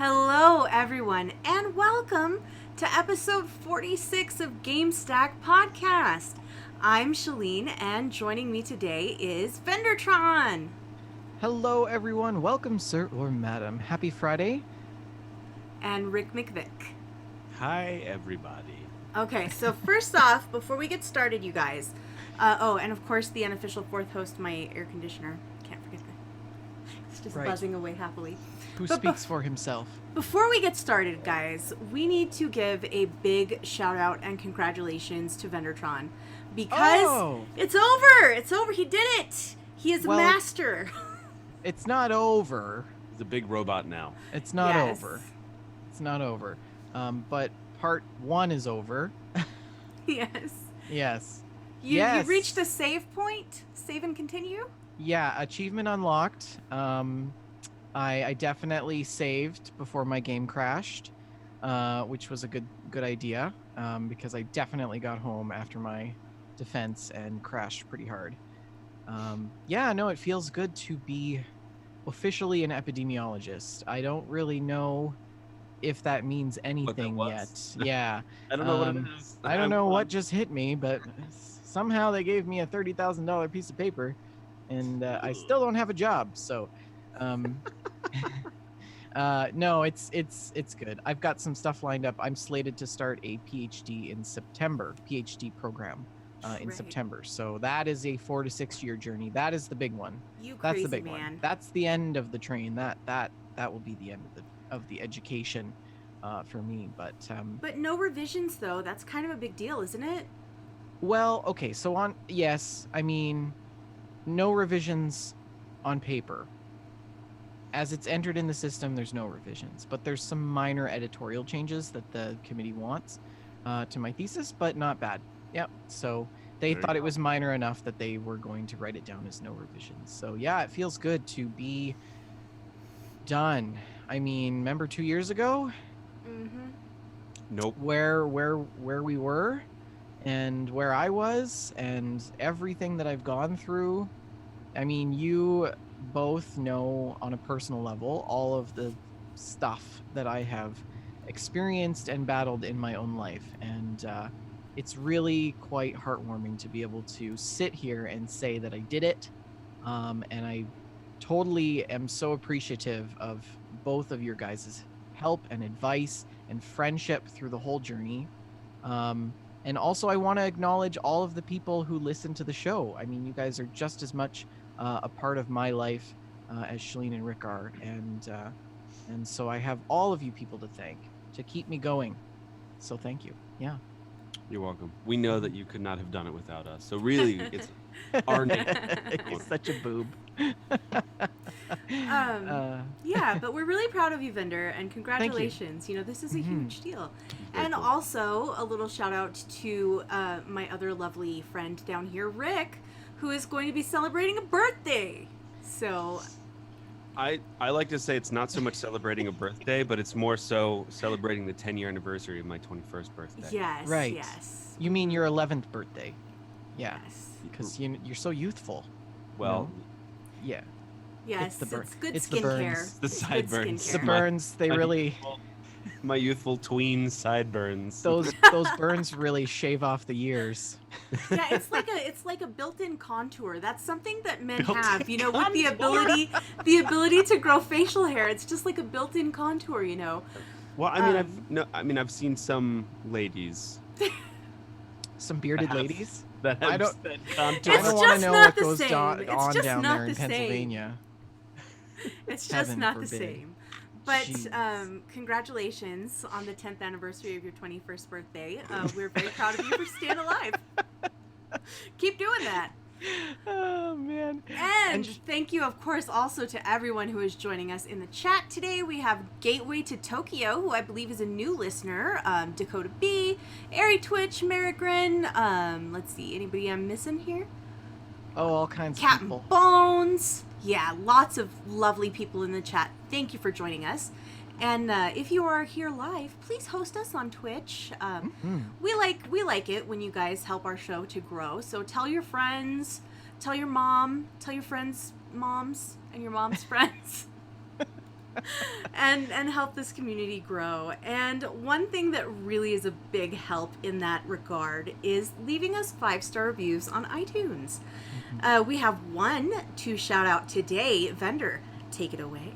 Hello, everyone, and welcome to episode 46 of Gamestack Podcast. I'm Shalene, and joining me today is Vendertron. Hello, everyone. Welcome, sir or madam. Happy Friday. And Rick McVick. Hi, everybody. Okay, so first off, before we get started, you guys, and of course the unofficial fourth host, my air conditioner. Can't forget that. It's just buzzing away happily. Who speaks for himself? Before we get started, guys, we need to give a big shout out and congratulations to Vendertron because it's over. It's over. He did it. He is a master. It's not over. He's a big robot now. It's not over. It's not over. But part 1 is over. Yes. Yes. You reached a save point? Save and continue? Yeah, achievement unlocked. I definitely saved before my game crashed, which was a good idea, because I definitely got home after my defense and crashed pretty hard. It feels good to be officially an epidemiologist. I don't really know if that means anything yet. Yeah. I don't know what it is. I don't know what just hit me, but somehow they gave me a $30,000 piece of paper, and I still don't have a job, so... no, it's good. I've got some stuff lined up. I'm slated to start a PhD in September, PhD program in September. So that is a 4 to 6 year journey. That is the big one. That's the big one. That's the end of the train. That will be the end of the education for me. But no revisions though. That's kind of a big deal, isn't it? Well, okay. So I mean, no revisions on paper. As it's entered in the system, there's no revisions, but there's some minor editorial changes that the committee wants to my thesis, but not bad. Yep. So they thought it was minor enough that they were going to write it down as no revisions. So yeah, it feels good to be done. I mean, remember 2 years ago? Mm-hmm. Nope. Where we were and where I was and everything that I've gone through. I mean, you both know on a personal level all of the stuff that I have experienced and battled in my own life, and it's really quite heartwarming to be able to sit here and say that I did it, and I totally am so appreciative of both of your guys' help and advice and friendship through the whole journey. And also I want to acknowledge all of the people who listen to the show. I mean, you guys are just as much a part of my life as Shalene and Rick are, and so I have all of you people to thank to keep me going. So thank you. Yeah. You're welcome. We know that you could not have done it without us. So really, it's our name. He's such a boob. Yeah, but we're really proud of you, Vendor, and congratulations. You know, this is a huge deal. And cool. Also, a little shout out to my other lovely friend down here, Rick, who is going to be celebrating a birthday. So I like to say it's not so much celebrating a birthday, but it's more so celebrating the 10-year anniversary of my 21st birthday. Yes. Right. Yes. You mean your 11th birthday? Yeah. Yes. Because you're so youthful. Well, yeah. Yes, it's good it's skincare. The sideburns. The burns, they really... My youthful tween sideburns. Those burns really shave off the years. Yeah, it's like a built-in contour. That's something that men have, you know, with the ability to grow facial hair. It's just like a built-in contour, you know. Well, I've seen some ladies. Some bearded ladies? That have contour. I don't want to know what goes on down there in Pennsylvania. It's just not the same. But congratulations on the 10th anniversary of your 21st birthday. We're very proud of you for staying alive. Keep doing that. Oh, man. And thank you, of course, also to everyone who is joining us in the chat today. We have Gateway to Tokyo, who I believe is a new listener, Dakota B, Airy Twitch, Merigrin, let's see, anybody I'm missing here? Oh, all kinds of Captain people. Bones. Yeah, lots of lovely people in the chat. Thank you for joining us. And if you are here live, please host us on Twitch. We like it when you guys help our show to grow. So tell your friends, tell your mom, tell your friends' moms, and your mom's friends. and help this community grow. And one thing that really is a big help in that regard is leaving us 5-star reviews on iTunes. We have one to shout out today. Vendor, take it away.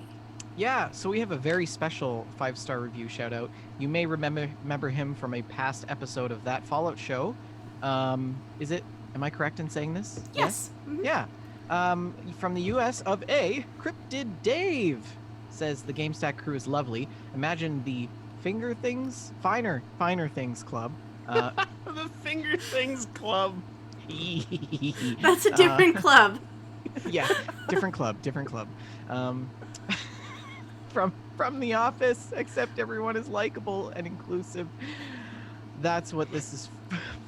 Yeah, so we have a very special 5-star review shout out. You may remember him from a past episode of That Fallout Show. Am I correct in saying this? Yes. Mm-hmm. Yeah. From the US of A, Cryptid Dave says the Gamestack crew is lovely. Imagine the finer things club. The Finger Things Club. That's a different club. Yeah, different club. From the office, except everyone is likable and inclusive. That's what this is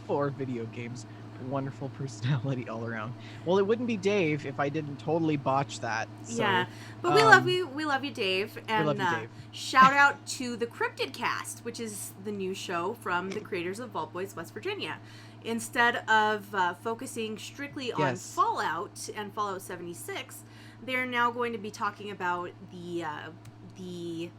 for, video games. Wonderful personality all around. Well, it wouldn't be Dave if I didn't totally botch that. So, yeah, but we love you. We love you, Dave. And Dave. Shout out to the Cryptid Cast, which is the new show from the creators of Vault Boys West Virginia. Instead of focusing strictly on Fallout and Fallout 76, they're now going to be talking about the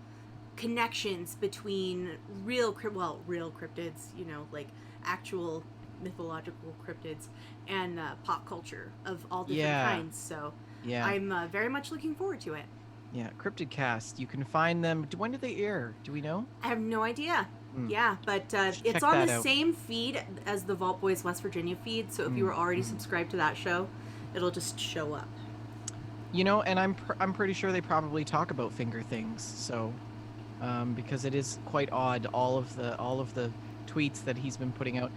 connections between real cryptids, like actual mythological cryptids, and pop culture of all different kinds. So I'm very much looking forward to it. Yeah, Cryptid Cast. You can find them. When do they air? Do we know? I have no idea. Yeah, but it's on the same feed as the Vault Boys West Virginia feed, so if you were already subscribed to that show, it'll just show up. And I'm pretty sure they probably talk about finger things, so because it is quite odd, all of the tweets that he's been putting out.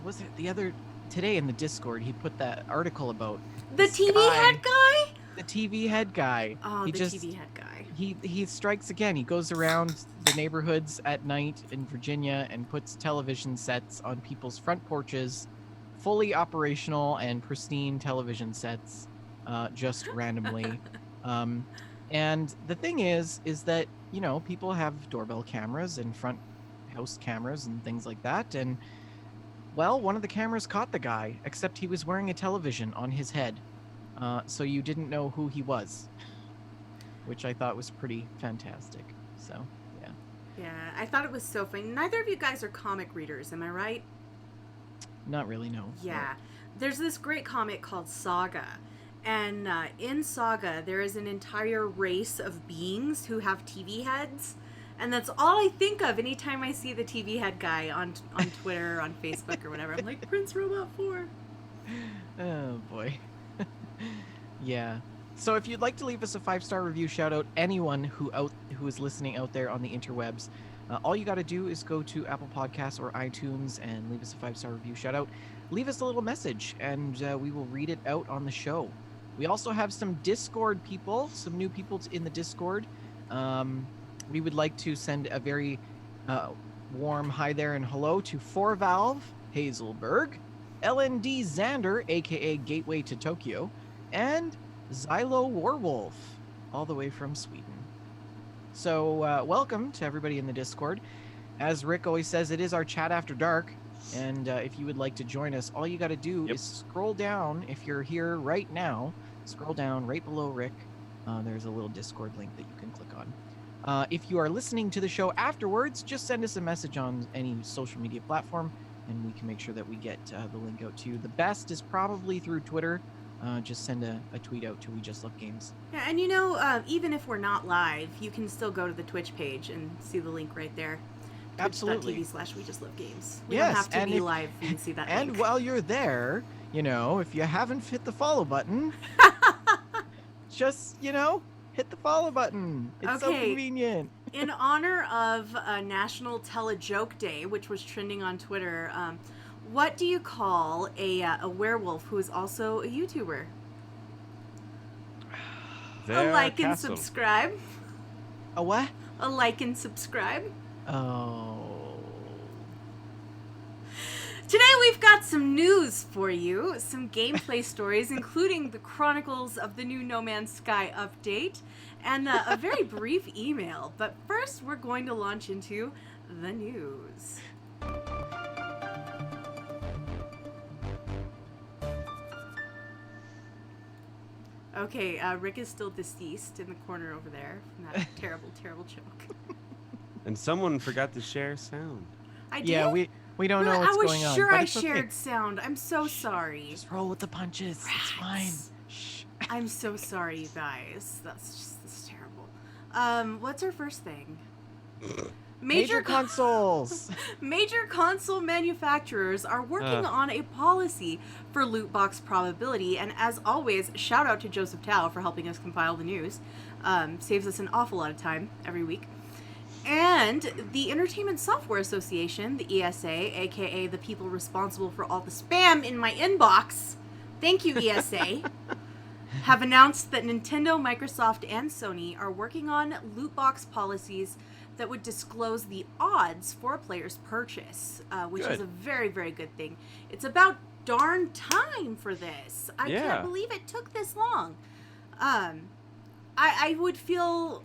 Was it today in the Discord, he put that article about the TV head guy? The TV head guy. Oh, TV head guy. He strikes again. He goes around the neighborhoods at night in Virginia and puts television sets on people's front porches, fully operational and pristine television sets, just randomly. And the thing is that, people have doorbell cameras and front house cameras and things like that. And, well, one of the cameras caught the guy, except he was wearing a television on his head. So you didn't know who he was, which I thought was pretty fantastic. So, yeah. Yeah, I thought it was so funny. Neither of you guys are comic readers, am I right? Not really, no. Yeah. There's this great comic called Saga. And in Saga, there is an entire race of beings who have TV heads. And that's all I think of anytime I see the TV head guy on Twitter or on Facebook or whatever. I'm like, Prince Robot 4. Oh, boy. Yeah. So if you'd like to leave us a 5-star review, shout out anyone who is listening out there on the interwebs, all you got to do is go to Apple Podcasts or iTunes and leave us a 5-star review, shout out. Leave us a little message, and we will read it out on the show. We also have some Discord people, some new people in the Discord. We would like to send a very warm hi there and hello to 4Valve, Hazelberg, LND Xander, aka Gateway to Tokyo, and Xylo Warwolf, all the way from Sweden. So welcome to everybody in the Discord. As Rick always says, it is our chat after dark, and if you would like to join us, all you got to do is scroll down. If you're here right now, scroll down right below Rick. There's a little Discord link that you can click on. If you are listening to the show afterwards, just send us a message on any social media platform, and we can make sure that we get the link out to you. The best is probably through Twitter. Just send a tweet out to We Just Love Games. Yeah, and even if we're not live, you can still go to the Twitch page and see the link right there. Absolutely. Twitch.tv/We Just Love Games. We don't have to be live and see that and link. While you're there, if you haven't hit the follow button, just, hit the follow button. It's so convenient. In honor of National Tell a Joke Day, which was trending on Twitter, what do you call a werewolf who is also a YouTuber? A like and subscribe. A what? A like and subscribe. Oh. Today we've got some news for you, some gameplay stories, including the Chronicles of the new No Man's Sky update, and a very brief email. But first, we're going to launch into the news. Okay, Rick is still deceased in the corner over there from that terrible, terrible joke. And someone forgot to share sound. I did? Yeah, we don't know Really? what's I was going on, sure but I it's okay. shared sound. I'm so sorry. Just roll with the punches. It's fine. Rats. Shh. I'm so sorry, you guys. That's terrible. What's our first thing? Major consoles. Major console manufacturers are working on a policy for loot box probability, and as always, shout out to Joseph Tao for helping us compile the news. Saves us an awful lot of time every week. And the Entertainment Software Association, the ESA, aka the people responsible for all the spam in my inbox, thank you, ESA, have announced that Nintendo, Microsoft, and Sony are working on loot box policies that would disclose the odds for a player's purchase, which is a very, very good thing. It's about darn time for this. I can't believe it took this long. I would feel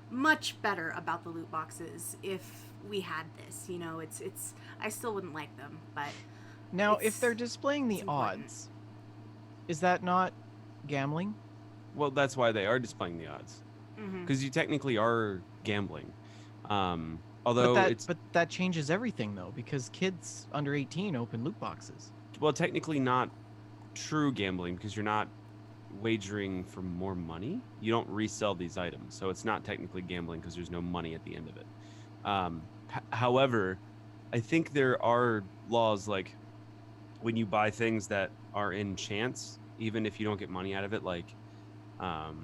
much better about the loot boxes if we had this. You know, it's I still wouldn't like them, but now if they're displaying the odds, is that not gambling? Well, that's why they are displaying the odds, because you technically are gambling. Although but that changes everything though, because kids under 18 open loot boxes. Well, technically not true gambling, because you're not wagering for more money. You don't resell these items, so it's not technically gambling because there's no money at the end of it. However, I think there are laws like when you buy things that are in chance, even if you don't get money out of it, like like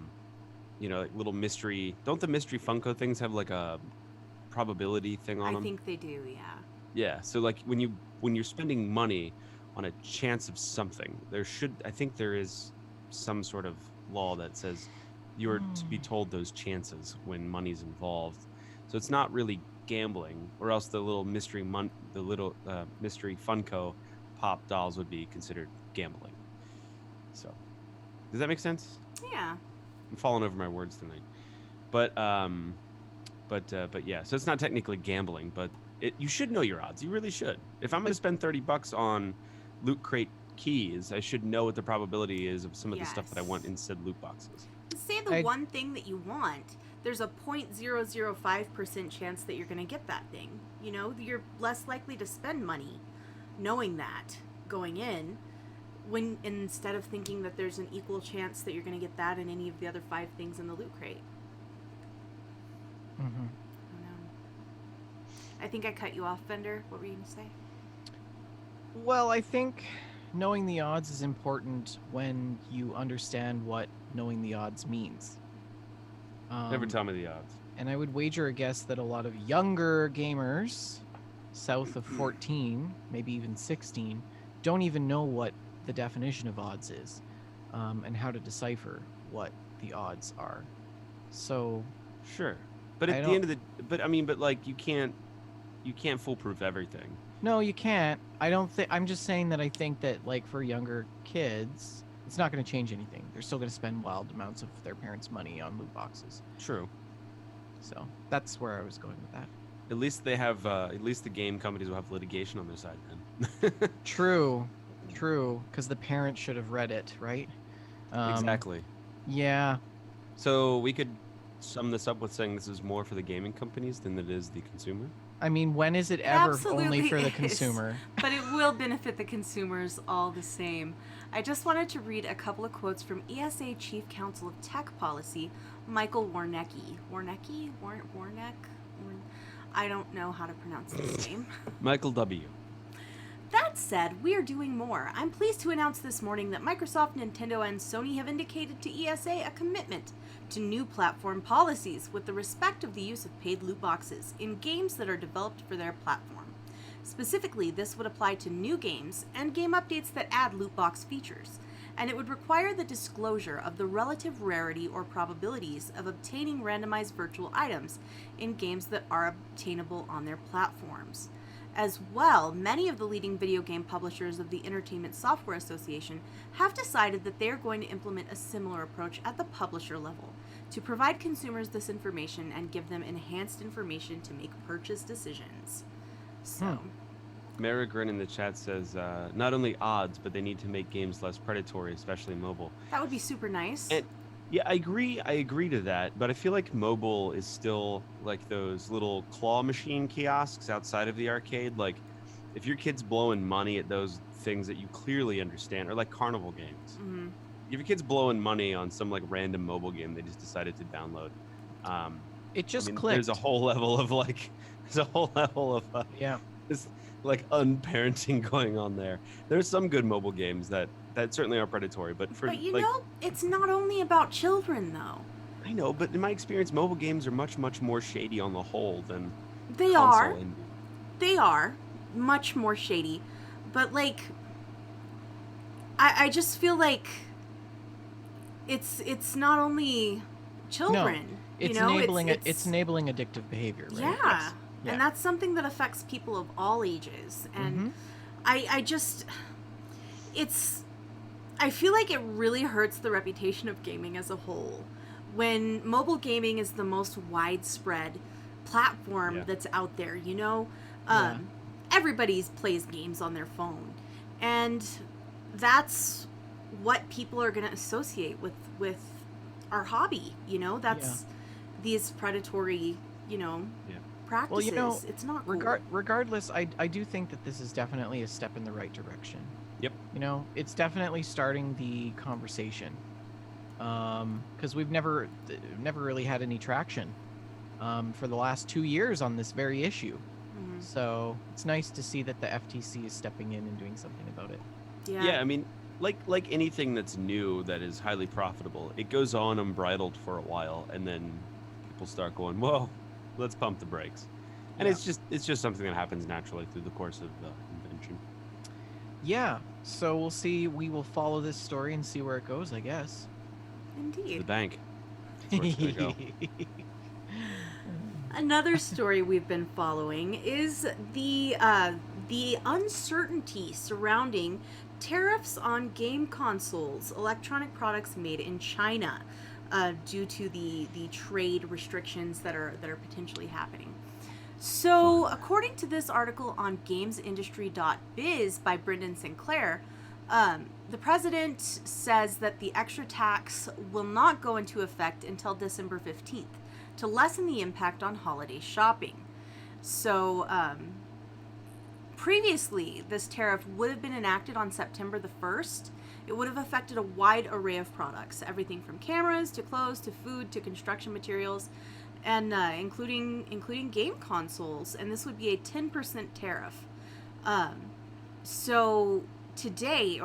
little mystery. Don't the mystery Funko things have like a probability thing on them? I think they do, yeah. Yeah, so like when you're spending money on a chance of something, I think there is some sort of law that says you're to be told those chances when money's involved. So it's not really gambling, or else the little mystery mystery Funko pop dolls would be considered gambling. So does that make sense? Yeah. I'm falling over my words tonight. But yeah, so it's not technically gambling, but you should know your odds. You really should. If I'm going to spend $30 on Loot Crate keys, I should know what the probability is of some of the stuff that I want in said loot boxes. Say the one thing that you want, there's a 0.005% chance that you're going to get that thing. You know, you're less likely to spend money knowing that going in, when instead of thinking that there's an equal chance that you're going to get that and any of the other 5 things in the loot crate. I don't know. I think I cut you off, Bender. What were you going to say? Well, I think knowing the odds is important when you understand what knowing the odds means. Never tell me the odds. And I would wager a guess that a lot of younger gamers, south of 14, maybe even 16, don't even know what the definition of odds is, and how to decipher what the odds are. So, sure, but at the end of the, like you can't foolproof everything. No, you can't. I'm just saying that I think that, like, for younger kids, it's not going to change anything. They're still going to spend wild amounts of their parents' money on loot boxes. True. So that's where I was going with that. At least they have. At least the game companies will have litigation on their side then. True. Because the parents should have read it, right? Exactly. Yeah. So we could sum this up with saying this is more for the gaming companies than it is the consumer. I mean, when is it ever Absolutely only for the is. consumer? But it will benefit the consumers all the same. I just wanted to read a couple of quotes from ESA Chief Counsel of Tech Policy, Michael Warnecki. Warnecki? Warneck? I don't know how to pronounce his name. Michael W. That said, we are doing more. I'm pleased to announce this morning that Microsoft, Nintendo, and Sony have indicated to ESA a commitment to new platform policies with the respect of the use of paid loot boxes in games that are developed for their platform. Specifically, this would apply to new games and game updates that add loot box features, and it would require the disclosure of the relative rarity or probabilities of obtaining randomized virtual items in games that are obtainable on their platforms. As well, many of the leading video game publishers of the Entertainment Software Association have decided that they are going to implement a similar approach at the publisher level to provide consumers this information and give them enhanced information to make purchase decisions. So, Marigrin in the chat says, not only odds, but they need to make games less predatory, especially mobile. That would be super nice. And yeah, I agree. I agree to that, but I feel like mobile is still like those little claw machine kiosks outside of the arcade. Like, if your kid's blowing money at those things that you clearly understand, or like carnival games, if your kid's blowing money on some like random mobile game they just decided to download, It just there's clicked. a whole level of like, Yeah. this like unparenting going on there. There's some good mobile games that certainly are predatory, but for But you like, know, it's not only about children though. I know, but in my experience, mobile games are much more shady on the whole than They console are. indie. They are much more shady. But like I just feel like it's not only children. It's you know, enabling it's enabling addictive behavior, right? Yeah. Yes. And that's something that affects people of all ages. And I just I feel like it really hurts the reputation of gaming as a whole when mobile gaming is the most widespread platform that's out there, you know? Everybody plays games on their phone. And that's what people are going to associate with our hobby, you know? That's these predatory, practices. Well, you know, it's not cool. regardless, I do think that this is definitely a step in the right direction. Yep. You know, it's definitely starting the conversation. Because we've never really had any traction for the last 2 years on this very issue. So it's nice to see that the FTC is stepping in and doing something about it. Yeah, I mean, like anything that's new that is highly profitable, it goes on unbridled for a while, and then people start going, "Whoa, let's pump the brakes." And it's just something that happens naturally through the course of the invention. Yeah, so we'll see. We will follow this story and see where it goes, I guess. Indeed. The bank. That's where it's gonna go. Another story we've been following is the uncertainty surrounding tariffs on game consoles, electronic products made in China, due to the trade restrictions that are potentially happening. So, according to this article on GamesIndustry.biz by Brendan Sinclair, the president says that the extra tax will not go into effect until December 15th to lessen the impact on holiday shopping. So, previously, this tariff would have been enacted on September the 1st. It would have affected a wide array of products, everything from cameras to clothes to food to construction materials, and including game consoles. And this would be a 10% tariff. So today,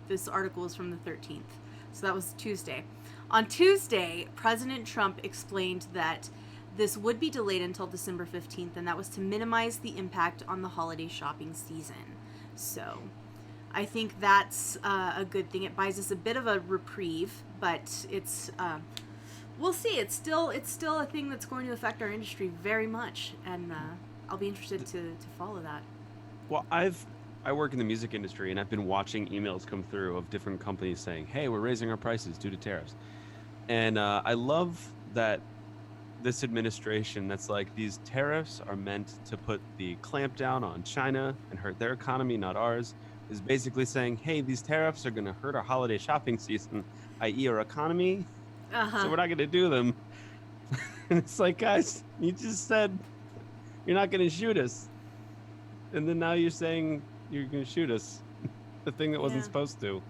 this article is from the 13th, so that was Tuesday. On Tuesday, President Trump explained that this would be delayed until December 15th, and that was to minimize the impact on the holiday shopping season. So I think that's a good thing. It buys us a bit of a reprieve, but it's we'll see. It's still a thing that's going to affect our industry very much, and I'll be interested to follow that. Well, I work in the music industry, and I've been watching emails come through of different companies saying, "Hey, we're raising our prices due to tariffs," and I love that this administration that's like, these tariffs are meant to put the clamp down on China and hurt their economy, not ours, is basically saying, hey, these tariffs are going to hurt our holiday shopping season, i.e. our economy, so we're not going to do them. And it's like, guys, you just said you're not going to shoot us, and then now you're saying you're going to shoot us. The thing that wasn't supposed to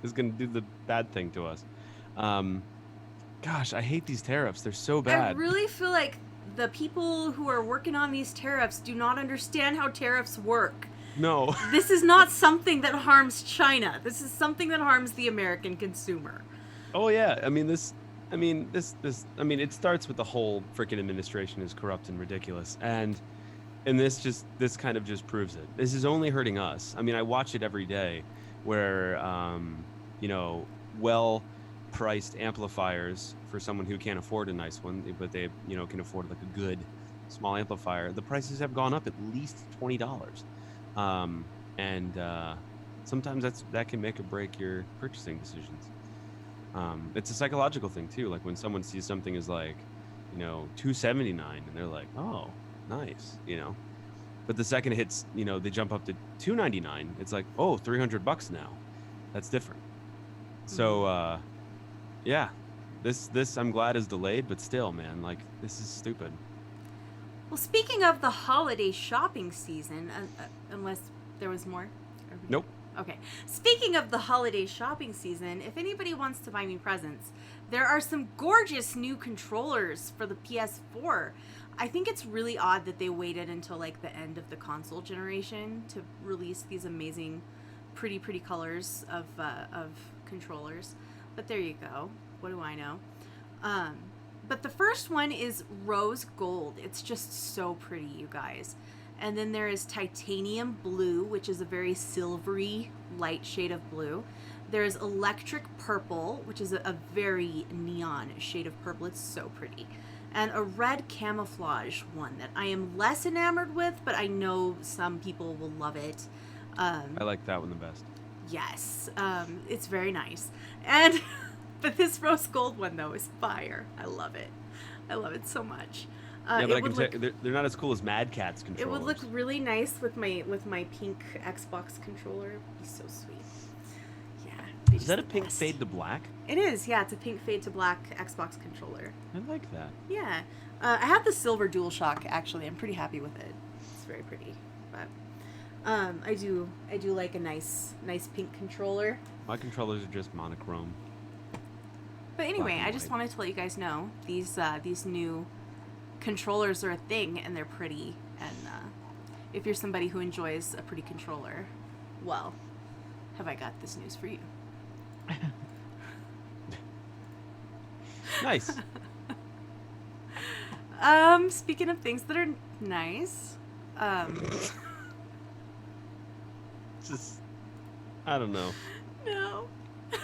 is going to do the bad thing to us. Gosh, I hate these tariffs. They're so bad. I really feel like the people who are working on these tariffs do not understand how tariffs work. No. This is not something that harms China. This is something that harms the American consumer. Oh yeah, it starts with the whole freaking administration is corrupt and ridiculous, and this kind of just proves it. This is only hurting us. I mean, I watch it every day, where well-priced amplifiers for someone who can't afford a nice one, but they can afford like a good small amplifier. The prices have gone up at least $20, and sometimes that can make or break your purchasing decisions. It's a psychological thing too. Like when someone sees something as like, $279, and they're like, oh, nice, But the second it hits, they jump up to $299. It's like, oh, $300 now. That's different. So, yeah, this I'm glad is delayed, but still, man, like this is stupid. Well, speaking of the holiday shopping season, unless there was more. Nope. Okay. Speaking of the holiday shopping season, if anybody wants to buy me presents, there are some gorgeous new controllers for the PS4. I think it's really odd that they waited until like the end of the console generation to release these amazing, pretty colors of controllers. But there you go. What do I know? But the first one is rose gold. It's just so pretty, you guys. And then there is titanium blue, which is a very silvery light shade of blue. There's electric purple, which is a very neon shade of purple. It's so pretty. And a red camouflage one that I am less enamored with, but I know some people will love it. I like that one the best. Yes, it's very nice. And but this rose gold one though is fire. I love it. I love it so much. Yeah, but I can tell they're not as cool as Mad Cat's controllers. It would look really nice with my pink Xbox controller. It'd be so sweet. Yeah. Is that a pink fade to black? It is. Yeah, it's a pink fade to black Xbox controller. I like that. Yeah. I have the silver DualShock actually. I'm pretty happy with it. It's very pretty. But I do like a nice pink controller. My controllers are just monochrome. But anyway, I just wanted to let you guys know these new controllers are a thing and they're pretty. And if you're somebody who enjoys a pretty controller, well, have I got this news for you? Nice. Speaking of things that are nice, just I don't know. No.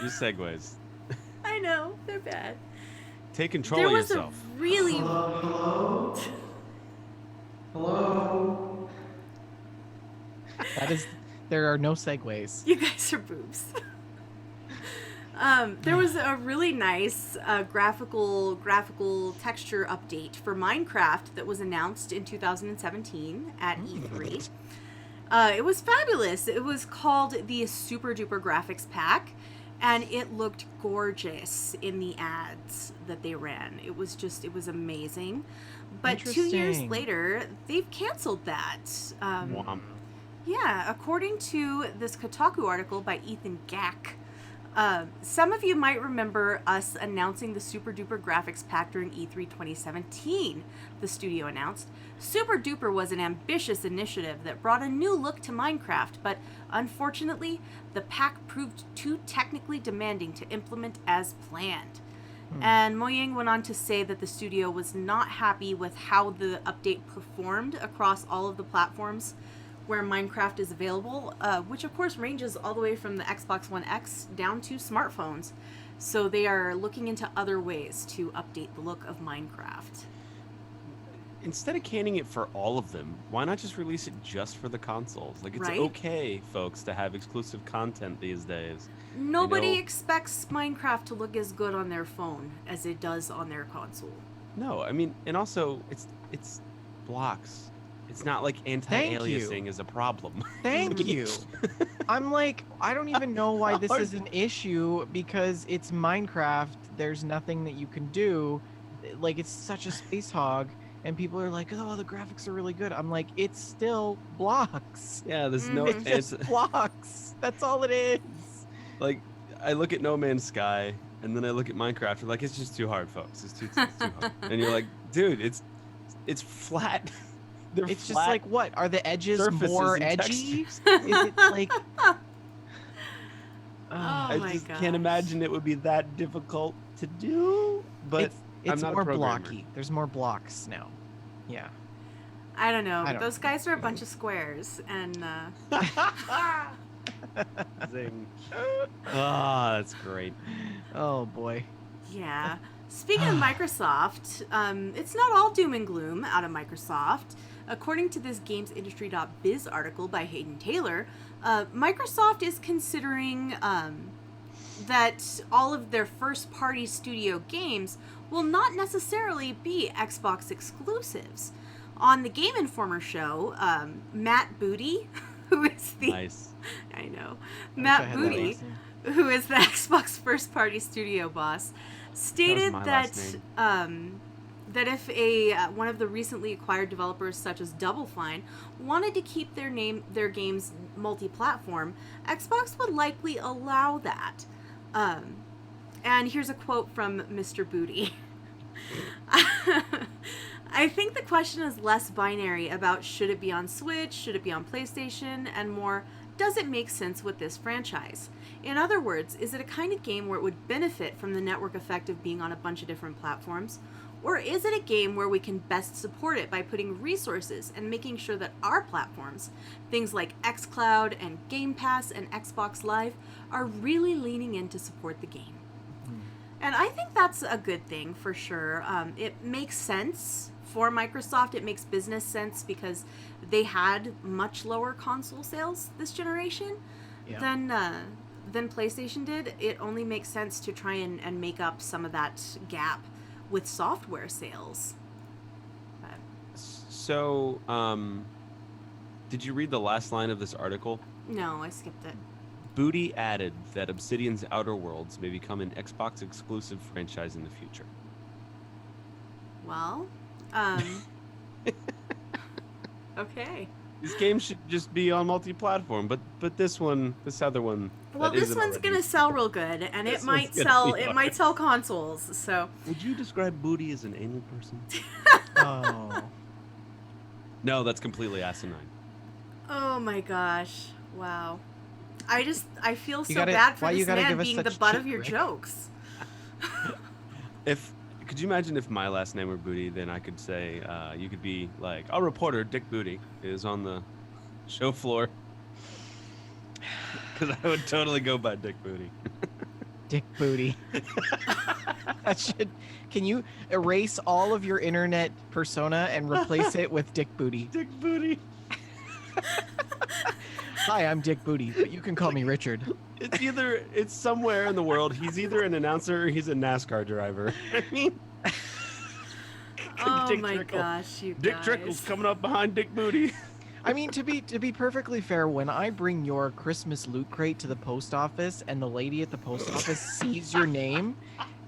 Your segues. I know, they're bad. Take control of yourself. There was a really... Hello? There are no segues. You guys are boobs. There was a really nice graphical texture update for Minecraft that was announced in 2017 at E3. It was fabulous. It was called the Super Duper Graphics Pack, and it looked gorgeous in the ads that they ran. It was amazing. But 2 years later, they've canceled that. Yeah, according to this Kotaku article by Ethan Gack, some of you might remember us announcing the Super Duper Graphics Pack during E3 2017, the studio announced. Super Duper was an ambitious initiative that brought a new look to Minecraft, but unfortunately, the pack proved too technically demanding to implement as planned. And Mojang went on to say that the studio was not happy with how the update performed across all of the platforms where Minecraft is available, which of course ranges all the way from the Xbox One X down to smartphones. So they are looking into other ways to update the look of Minecraft. Instead of canning it for all of them, why not just release it just for the consoles? Like, it's okay, folks, to have exclusive content these days. Nobody expects Minecraft to look as good on their phone as it does on their console. No, I mean, and also, it's blocks. It's not like anti-aliasing is a problem. Thank you. I'm like, I don't even know why this is an issue, because it's Minecraft. There's nothing that you can do. Like, it's such a space hog. And people are like, oh, the graphics are really good. I'm like, it's still blocks. Yeah, there's no... It's just blocks. That's all it is. Like, I look at No Man's Sky, and then I look at Minecraft, and like, it's just too hard, folks. It's too hard. And you're like, dude, it's flat. It's just like, what? Are the edges more edgy? Is it like... I just can't imagine it would be that difficult to do, but... It's more blocky. There's more blocks now. Yeah. I don't know. Those guys are a bunch of squares, and Zing. Ah, that's great. Oh boy. Yeah. Speaking of Microsoft, it's not all doom and gloom out of Microsoft. According to this GamesIndustry.biz article by Hayden Taylor, Microsoft is considering that all of their first-party studio games will not necessarily be Xbox exclusives. On the Game Informer show, Matt Booty, who is the Nice. I know I Matt had that Booty, last name. who is the Xbox first party studio boss, stated my that last name. that if one of the recently acquired developers such as Double Fine wanted to keep their games multi-platform, Xbox would likely allow that. And here's a quote from Mr. Booty. I think the question is less binary about should it be on Switch, should it be on PlayStation, and more, does it make sense with this franchise? In other words, is it a kind of game where it would benefit from the network effect of being on a bunch of different platforms? Or is it a game where we can best support it by putting resources and making sure that our platforms, things like xCloud and Game Pass and Xbox Live, are really leaning in to support the game? And I think that's a good thing for sure. It makes sense for Microsoft. It makes business sense because they had much lower console sales this generation than PlayStation did. It only makes sense to try and make up some of that gap with software sales. So, did you read the last line of this article? No, I skipped it. Booty added that Obsidian's Outer Worlds may become an Xbox exclusive franchise in the future. Well, okay. These games should just be on multi-platform, but this other one. Well, this one's gonna sell real good, and it might sell consoles. So. Would you describe Booty as an anal person? Oh. No, that's completely asinine. Oh my gosh! Wow. I feel so gotta- bad for why you this gotta man give us being the such butt cheap of your Rick? jokes. Could you imagine if my last name were Booty, then I could say, you could be like, our reporter, Dick Booty, is on the show floor. Because I would totally go by Dick Booty. Dick Booty. Can you erase all of your internet persona and replace it with Dick Booty? Dick Booty. Hi, I'm Dick Booty, but you can call me Richard. It's somewhere in the world. He's either an announcer or he's a NASCAR driver. I mean, Oh Dick my Trickle. gosh, you Dick guys. Trickle's coming up behind Dick Booty. I mean, to be perfectly fair, when I bring your Christmas loot crate to the post office and the lady at the post office sees your name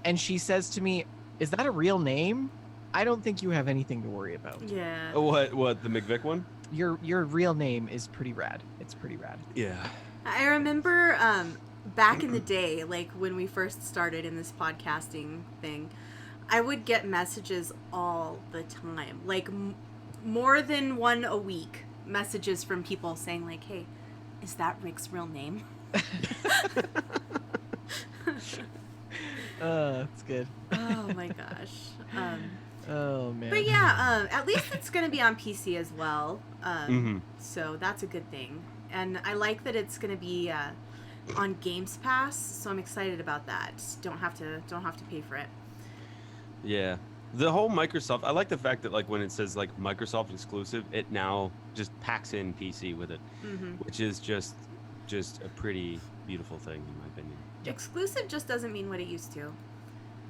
and she says to me, "Is that a real name?" I don't think you have anything to worry about. Yeah. What, the McVick one? Your real name is pretty rad. It's pretty rad. Yeah. I remember back in the day, like when we first started in this podcasting thing, I would get messages all the time, like more than one a week. Messages from people saying like, "Hey, is that Rick's real name?" That's good. Oh my gosh. Oh man. But yeah, at least it's going to be on PC as well. Mhm. So that's a good thing. And I like that it's going to be on Games Pass, so I'm excited about that. Don't have to pay for it. Yeah. The whole Microsoft, I like the fact that like when it says like Microsoft exclusive, it now just packs in PC with it, which is just a pretty beautiful thing in my opinion. Yep. Exclusive just doesn't mean what it used to.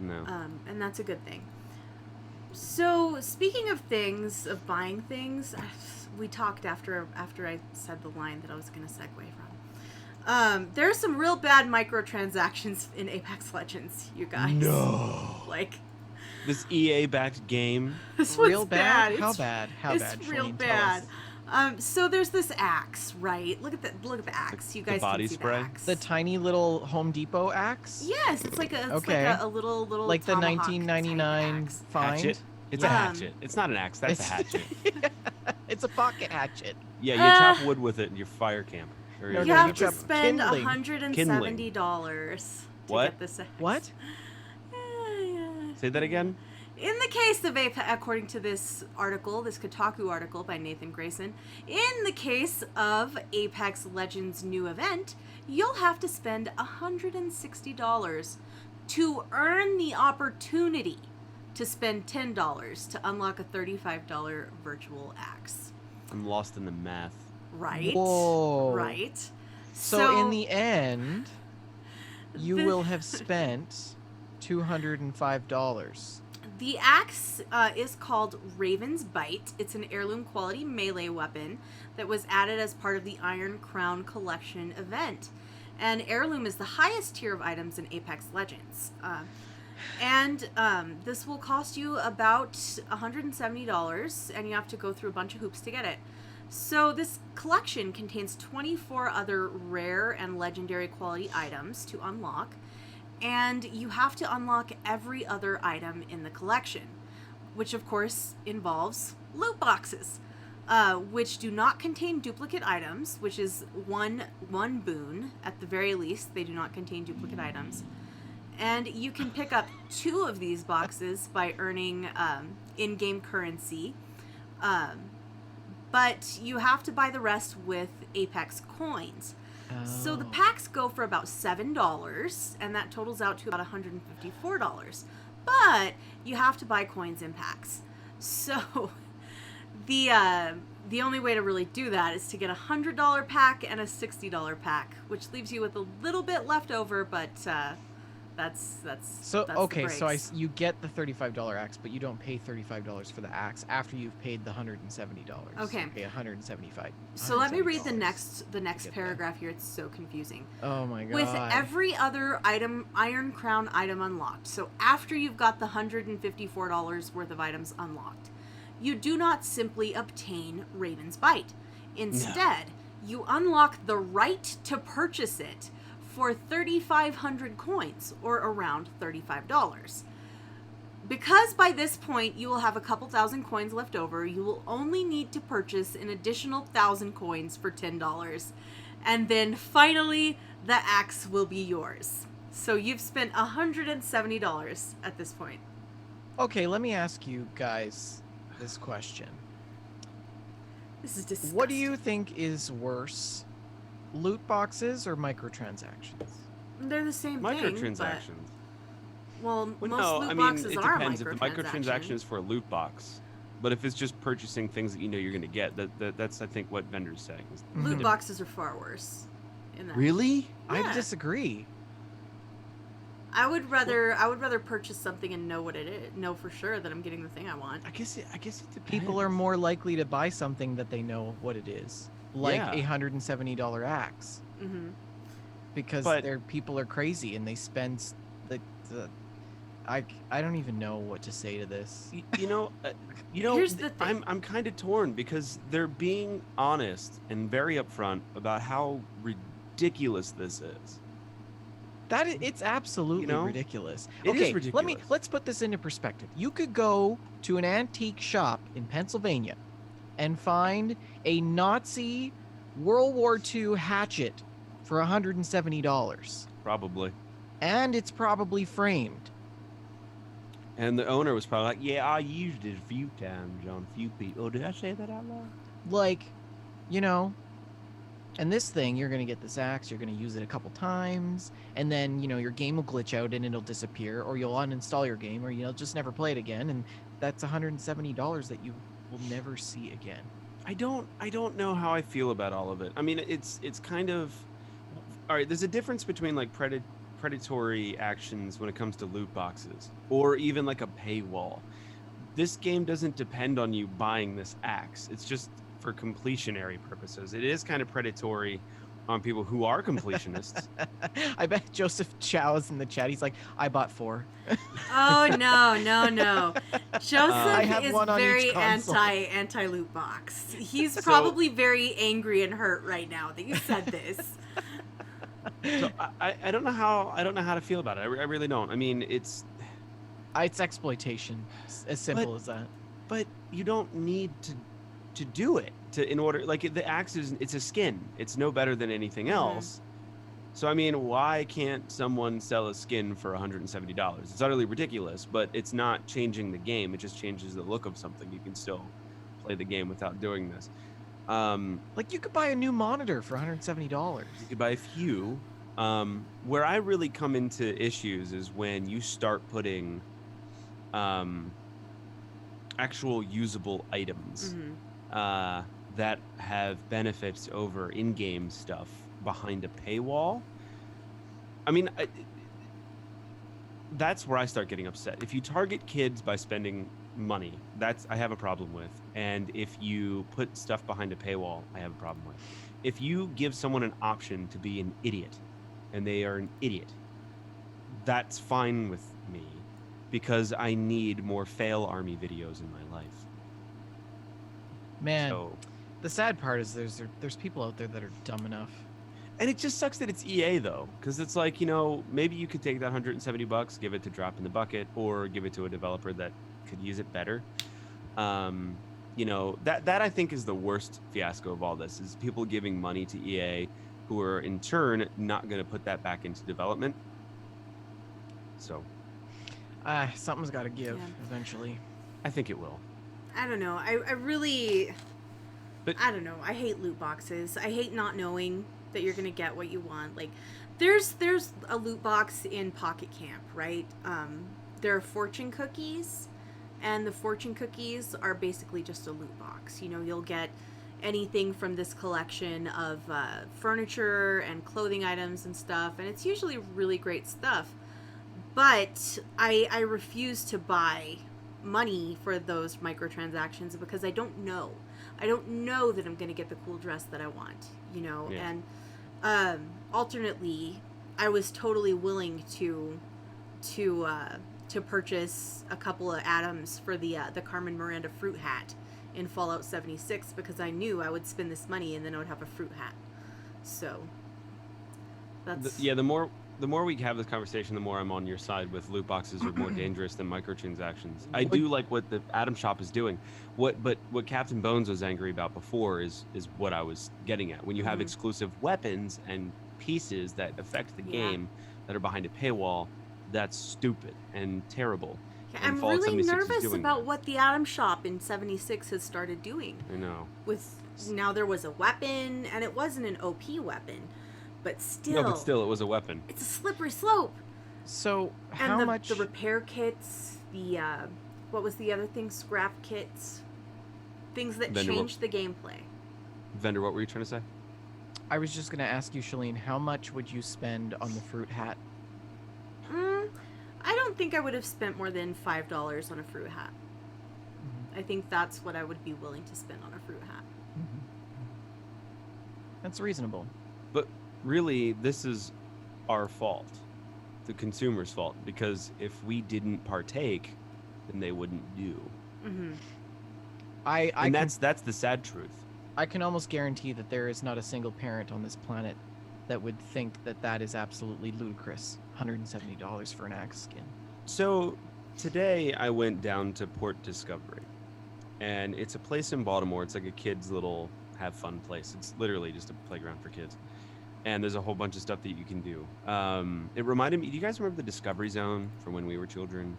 No. And that's a good thing. So, speaking of things, of buying things, we talked after I said the line that I was going to segue from. There's some real bad microtransactions in Apex Legends, you guys. No. Like, This EA-backed game. this Real one's bad? bad. How bad? How it's bad? real Shalene, tell bad. us. So there's this axe, right? Look at the axe. You guys body can see spray? the axe. The tiny little Home Depot axe? Yes, it's like a Okay. little Like the tomahawk 1999 type axe. find? Hatchet? It's a Yeah. hatchet. It's not an axe. That's a hatchet. It's a pocket hatchet. Yeah, you chop wood with it in your fire camp. Or No, your You no, have you to chop spend kindling. $170 to What? get this axe. What? Say that again? In the case of Apex, according to this article, this Kotaku article by Nathan Grayson, in the case of Apex Legends' new event, you'll have to spend $160 to earn the opportunity to spend $10 to unlock a $35 virtual axe. I'm lost in the math. Right? Whoa. Right? So in the end, you will have spent $205. The axe is called Raven's Bite. It's an heirloom quality melee weapon that was added as part of the Iron Crown Collection event. And heirloom is the highest tier of items in Apex Legends. And this will cost you about $170, and you have to go through a bunch of hoops to get it. So this collection contains 24 other rare and legendary quality items to unlock, and you have to unlock every other item in the collection, which of course involves loot boxes, which do not contain duplicate items, which is one boon. At the very least, they do not contain duplicate items. And you can pick up 2 of these boxes by earning in-game currency, but you have to buy the rest with Apex coins. So the packs go for about $7, and that totals out to about $154. But you have to buy coins in packs. So the only way to really do that is to get a $100 pack and a $60 pack, which leaves you with a little bit left over, but that's okay. So breaks. you get the $35 axe, but you don't pay $35 for the axe after you've paid the $170. Okay. You pay $175. So let me read the $170 next get paragraph here. It's so confusing. Oh my god. With every other item, Iron Crown item unlocked, so after you've got the $154 worth of items unlocked, you do not simply obtain Raven's Bite. Instead, you unlock the right to purchase it for 3,500 coins, or around $35. Because by this point you will have a couple thousand coins left over, you will only need to purchase an additional 1,000 coins for $10. And then finally, the axe will be yours. So you've spent $170 at this point. Okay, let me ask you guys this question. This is disgusting. What do you think is worse? Loot boxes or microtransactions? They're the same thing. Microtransactions. Well, Well, most no, loot I mean, boxes it are depends. If the microtransaction. microtransaction is for a loot box, but if it's just purchasing things that you know you're going to get, that's I think what vendor's saying. Loot boxes are far worse. In that. Really? I Yeah. disagree. I would rather purchase something and know what it is, know for sure that I'm getting the thing I want. I guess it depends. People are more likely to buy something that they know what it is, like Yeah. a $170 axe, Mm-hmm. because But- people are crazy and they spend the I don't even know what to say to this. You know, Here's the thing. I'm kind of torn because they're being honest and very upfront about how ridiculous this is. It's absolutely You know? ridiculous. It is Okay, ridiculous. let's put this into perspective. You could go to an antique shop in Pennsylvania and find a Nazi World War II hatchet for $170, Probably. and it's probably framed. And the owner was probably like, "Yeah, I used it a few times on a few people." Oh, did I say that out loud? Like, you know, and this thing, you're gonna get this axe, you're gonna use it a couple times, and then, you know, your game will glitch out and it'll disappear, or you'll uninstall your game, or you'll just never play it again, and that's $170 that you will never see again. I don't know how I feel about all of it. I mean, it's kind of all right. There's a difference between like predatory actions when it comes to loot boxes, or even like a paywall. This game doesn't depend on you buying this axe. It's just for completionary purposes. It is kind of predatory on people who are completionists. I bet Joseph Chow's in the chat. He's like, I bought 4. Oh no. Joseph I have is one on very each console. anti loot box. He's So- probably very angry and hurt right now that you said this. So I don't know how to feel about it. I really don't. I mean, it's It's exploitation. It's as simple as that. but you don't need to do it in order, like, the axe it's a skin. It's no better than anything else. So I mean, why can't someone sell a skin for $170? It's utterly ridiculous, but it's not changing the game. It just changes the look of something. You can still play the game without doing this. Like, you could buy a new monitor for $170. You could buy a few. Where I really come into issues is when you start putting actual usable items that have benefits over in-game stuff behind a paywall. I mean, that's where I start getting upset. If you target kids by spending money, that's I have a problem with. And if you put stuff behind a paywall, I have a problem with. If you give someone an option to be an idiot and they are an idiot, that's fine with me because I need more fail army videos in my life. Man, So, the sad part is there's people out there that are dumb enough. and it just sucks that it's EA though, because it's like, maybe you could take that $170, give it to drop in the bucket, or give it to a developer that could use it better. That I think is the worst fiasco of all this is people giving money to EA who are in turn not going to put that back into development. So Something's got to give eventually. I think it will. I don't know. I don't know. I hate loot boxes. I hate not knowing that you're gonna get what you want. Like, there's a loot box in Pocket Camp, right? There are fortune cookies, and the fortune cookies are basically just a loot box. You'll get anything from this collection of furniture and clothing items and stuff, and it's usually really great stuff. But I refuse to buy money for those microtransactions because I don't know. I don't know that I'm going to get the cool dress that I want, Yeah. And alternately, I was totally willing to purchase a couple of atoms for the Carmen Miranda fruit hat in Fallout 76 because I knew I would spend this money and then I would have a fruit hat. So that's The more we have this conversation, the more I'm on your side with loot boxes are more dangerous than microtransactions. I do like what the Atom Shop is doing. What Captain Bones was angry about before is what I was getting at. When you have exclusive weapons and pieces that affect the game that are behind a paywall, that's stupid and terrible. And I'm Fallout really 76 is nervous doing about that. what the Atom Shop in 76 has started doing. I know. Now there was a weapon, and it wasn't an OP weapon. But still, it was a weapon. It's a slippery slope. So how And much? the repair kits, the what was the other thing? Scrap kits, things that changed the gameplay. Vendor, what were you trying to say? I was just gonna ask you, Shalene, how much would you spend on the fruit hat? I don't think I would have spent more than $5 on a fruit hat. I think that's what I would be willing to spend on a fruit hat. That's reasonable. But really, this is our fault, the consumer's fault, because if we didn't partake, then they wouldn't do. That's the sad truth. I can almost guarantee that there is not a single parent on this planet that would think that is absolutely ludicrous. $170 for an axe skin. So today I went down to Port Discovery, and it's a place in Baltimore. It's like a kid's little have fun place. It's literally just a playground for kids. And there's a whole bunch of stuff that you can do. It reminded me, do you guys remember the Discovery Zone from when we were children?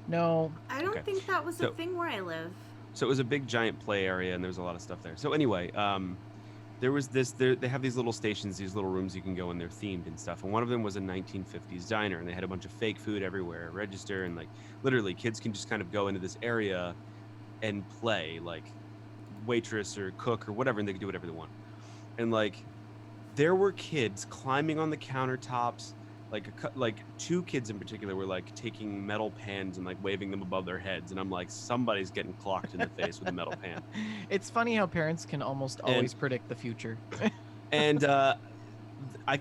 No. I don't think that was a thing where I live. So it was a big giant play area and there was a lot of stuff there. So anyway, they have these little stations, these little rooms you can go in, they're themed and stuff. And one of them was a 1950s diner, and they had a bunch of fake food everywhere, register, and like literally kids can just kind of go into this area and play like waitress or cook or whatever, and they can do whatever they want. And like there were kids climbing on the countertops, like two kids in particular were like taking metal pans and like waving them above their heads, and I'm like, somebody's getting clocked in the face with a metal pan. It's funny how parents can almost always predict the future. And I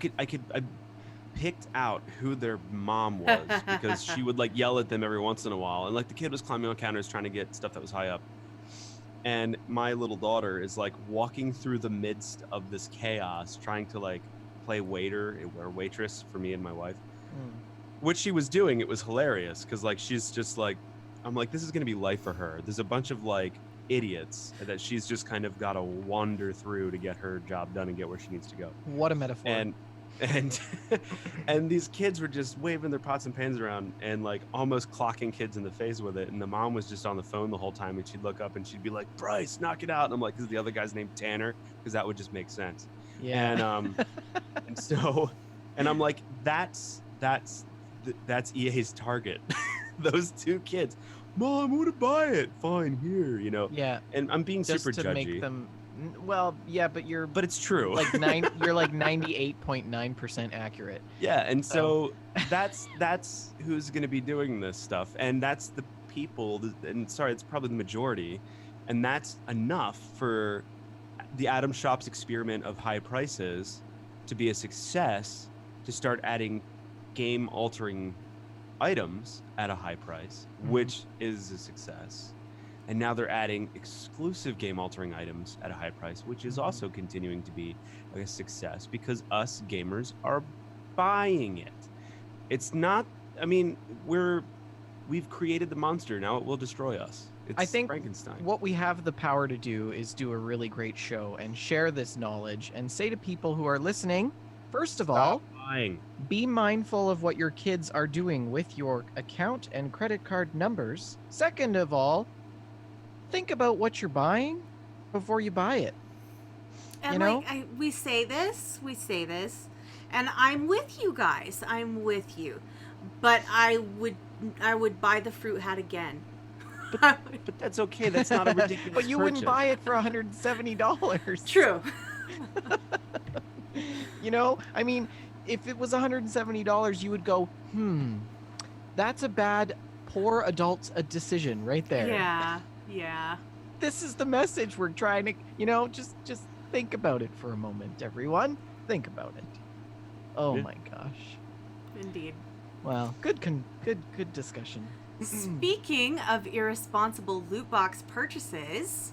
picked out who their mom was because she would like yell at them every once in a while, and like the kid was climbing on counters trying to get stuff that was high up. And my little daughter is like walking through the midst of this chaos, trying to like play waiter or waitress for me and my wife. What she was doing, it was hilarious because like she's just like, I'm like, this is gonna be life for her. There's a bunch of like idiots that she's just kind of got to wander through to get her job done and get where she needs to go. What a metaphor. And and these kids were just waving their pots and pans around and like almost clocking kids in the face with it. And the mom was just on the phone the whole time, and she'd look up and she'd be like, Bryce, knock it out. And I'm like, this is the other guy's name, Tanner, because that would just make sense. Yeah. And I'm like, that's EA's target. Those two kids. Mom, I want to buy it. Fine, here, Yeah. And I'm being Just super to judgy. make them Well, yeah, but you're But it's true. like you're like 98.9% accurate. Yeah, and so that's who's going to be doing this stuff, and that's the people. And sorry, it's probably the majority, and that's enough for the Atom Shop's experiment of high prices to be a success. To start adding game-altering items at a high price, which is a success. And now they're adding exclusive game-altering items at a high price, which is also continuing to be a success because us gamers are buying it. It's not. I mean, we've created the monster. Now it will destroy us. It's I think Frankenstein. What we have the power to do is do a really great show and share this knowledge and say to people who are listening, first of all, buying. Be mindful of what your kids are doing with your account and credit card numbers. Second of all, think about what you're buying before you buy it. And we say this, and I'm with you guys. I'm with you. But I would buy the fruit hat again. But that's okay. That's not a ridiculous But you purchase. wouldn't buy it for $170. True. I mean, if it was $170, you would go, that's a bad, poor adult's decision right there. Yeah. This is the message we're trying to, just think about it for a moment, everyone. Think about it. Oh my gosh. Indeed. Well, good discussion. Speaking of irresponsible loot box purchases,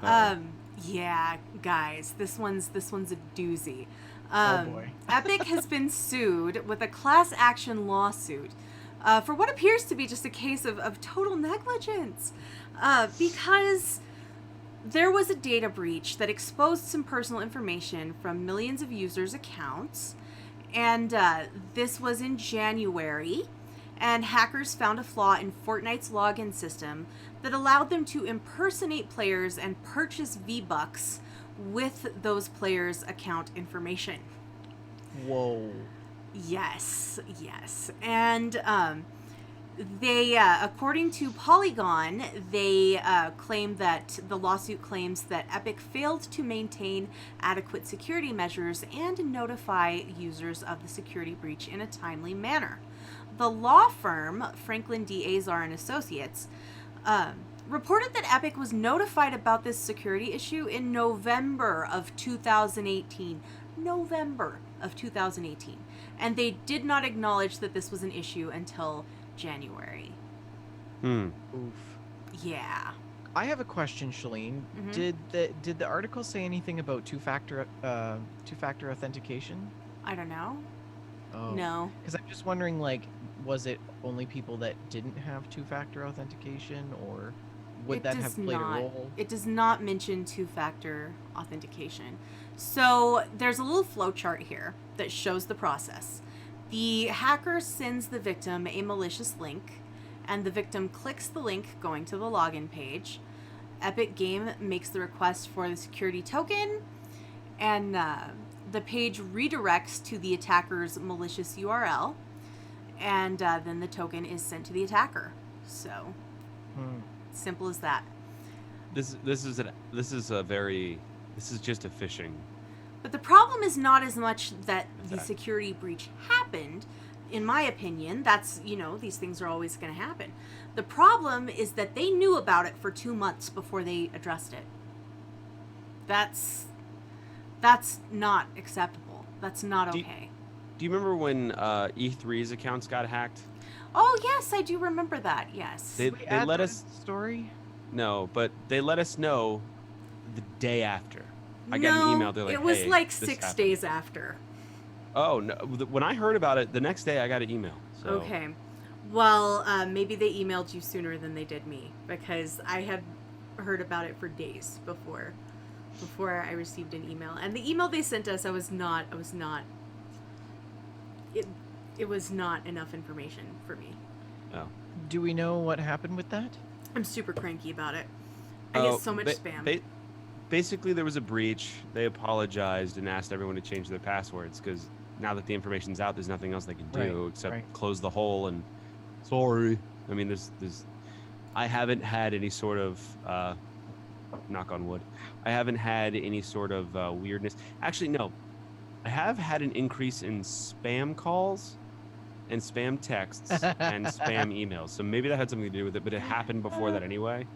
yeah, guys, this one's a doozy. Oh boy. Epic has been sued with a class action lawsuit for what appears to be just a case of total negligence, because there was a data breach that exposed some personal information from millions of users' accounts, and this was in January. And hackers found a flaw in Fortnite's login system that allowed them to impersonate players and purchase V-Bucks with those players' account information. Whoa. Yes. And they, according to Polygon, they claim that the lawsuit claims that Epic failed to maintain adequate security measures and notify users of the security breach in a timely manner. The law firm, Franklin D. Azar and Associates, reported that Epic was notified about this security issue in November of 2018. And they did not acknowledge that this was an issue until January. Oof. Yeah. I have a question, Shalene. Mm-hmm. Did the article say anything about two-factor authentication? I don't know. Oh. No. Because I'm just wondering, was it only people that didn't have two-factor authentication, or would that have played a role? It does not mention two-factor authentication. So there's a little flow chart here that shows the process. The hacker sends the victim a malicious link, and the victim clicks the link going to the login page. Epic Game makes the request for the security token, and the page redirects to the attacker's malicious URL, and then the token is sent to the attacker. So, simple as that. This is just a phishing. But the problem is not as much that the security breach happened. In my opinion, that's, these things are always going to happen. The problem is that they knew about it for 2 months before they addressed it. That's not acceptable. That's not okay. Do you remember when E3's accounts got hacked? Oh, yes, I do remember that, yes. They let us... story? No, but they let us know the day after. I got an email. They're like, it was hey, like this 6 happened. days after. Oh, no. When I heard about it, the next day I got an email. So. Okay. Well, maybe they emailed you sooner than they did me, because I had heard about it for days before I received an email. And the email they sent us, it was not enough information for me. Oh. Do we know what happened with that? I'm super cranky about it. I get so much spam. Basically, there was a breach. They apologized and asked everyone to change their passwords because now that the information's out, there's nothing else they can do except close the hole and sorry. I mean, I haven't had any sort of knock on wood. I haven't had any sort of weirdness. Actually, no. I have had an increase in spam calls and spam texts and spam emails. So maybe that had something to do with it, but it happened before that anyway.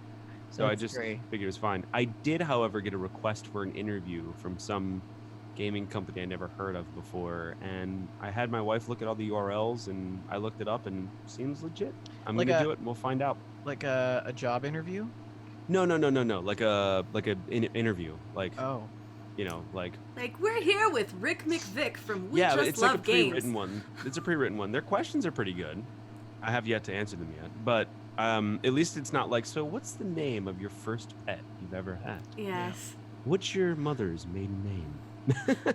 So I just figured it was fine. I did, however, get a request for an interview from some gaming company I never heard of before, and I had my wife look at all the URLs, and I looked it up, and it seems legit. I'm gonna do it, and we'll find out. Like a job interview? No. Like interview. Like like we're here with Rick McVick from We yeah, Just it's Love like a Games. pre-written one. It's a pre-written one. Their questions are pretty good. I have yet to answer them yet, but at least it's not like, so what's the name of your first pet you've ever had? Yes. What's your mother's maiden name?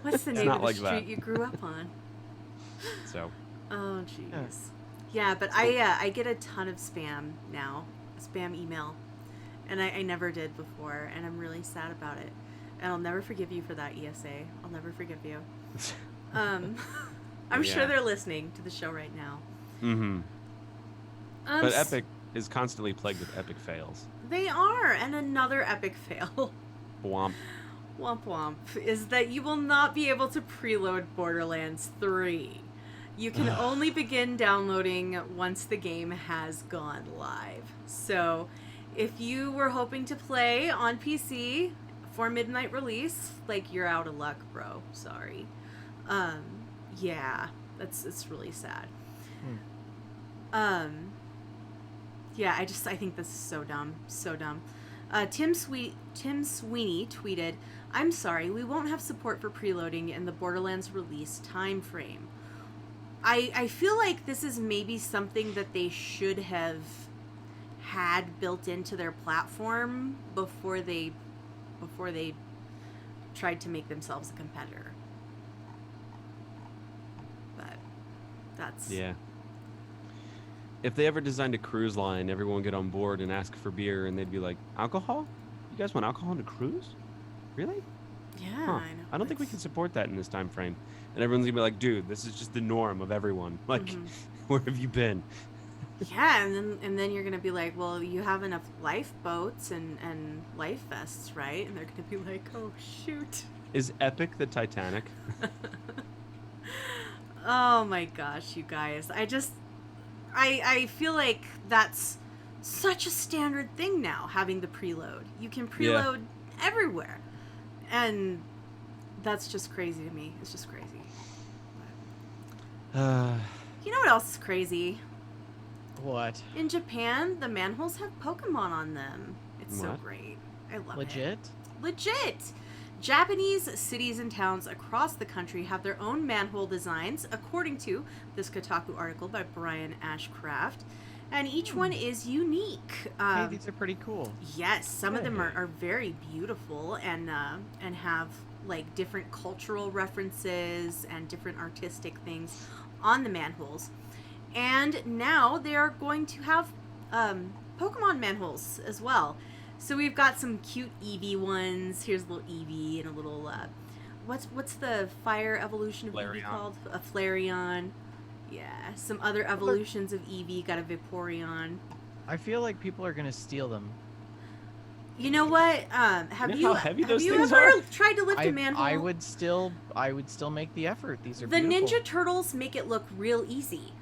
What's the name of the street you grew up on? So. Oh, jeez. Yeah, but I get a ton of spam now, spam email, and I never did before, and I'm really sad about it. And I'll never forgive you for that, ESA. I'll never forgive you. I'm sure they're listening to the show right now. Mm-hmm. But Epic is constantly plagued with epic fails. They are, and another epic fail. Womp. Womp womp, is that you will not be able to preload Borderlands 3. You can only begin downloading once the game has gone live. So, if you were hoping to play on PC for midnight release, you're out of luck, bro. Sorry. Yeah, it's really sad. Yeah, I think this is so dumb. So dumb. Tim Sweeney tweeted, "I'm sorry, we won't have support for preloading in the Borderlands release time frame." I feel like this is maybe something that they should have had built into their platform before they tried to make themselves a competitor. But that's... Yeah. If they ever designed a cruise line, everyone would get on board and ask for beer, and they'd be like, alcohol? You guys want alcohol on a cruise? Really? Yeah, Huh. I know. I don't think we can support that in this time frame. And everyone's gonna be like, dude, this is just the norm of everyone. Where have you been? Yeah, and then you're gonna be like, well, you have enough lifeboats and life vests, right? And they're gonna be like, oh shoot. Is Epic the Titanic? Oh my gosh, you guys. I feel like that's such a standard thing now, having the preload. You can preload everywhere. And that's just crazy to me. It's just crazy. You know what else is crazy? What? In Japan, the manholes have Pokemon on them. It's so great. I love it. Legit! Japanese cities and towns across the country have their own manhole designs, according to this Kotaku article by Brian Ashcraft. And each one is unique. Hey, these are pretty cool. Yes, some of them are very beautiful and have different cultural references and different artistic things on the manholes. And now they are going to have Pokemon manholes as well. So we've got some cute Eevee ones. Here's a little Eevee and a little what's the fire evolution of Eevee called? A Flareon. Yeah, some other evolutions of Eevee. Got a Vaporeon. I feel like people are gonna steal them. You know what? Have you ever tried to lift a manhole? I would still make the effort. These are the beautiful. Ninja Turtles make it look real easy,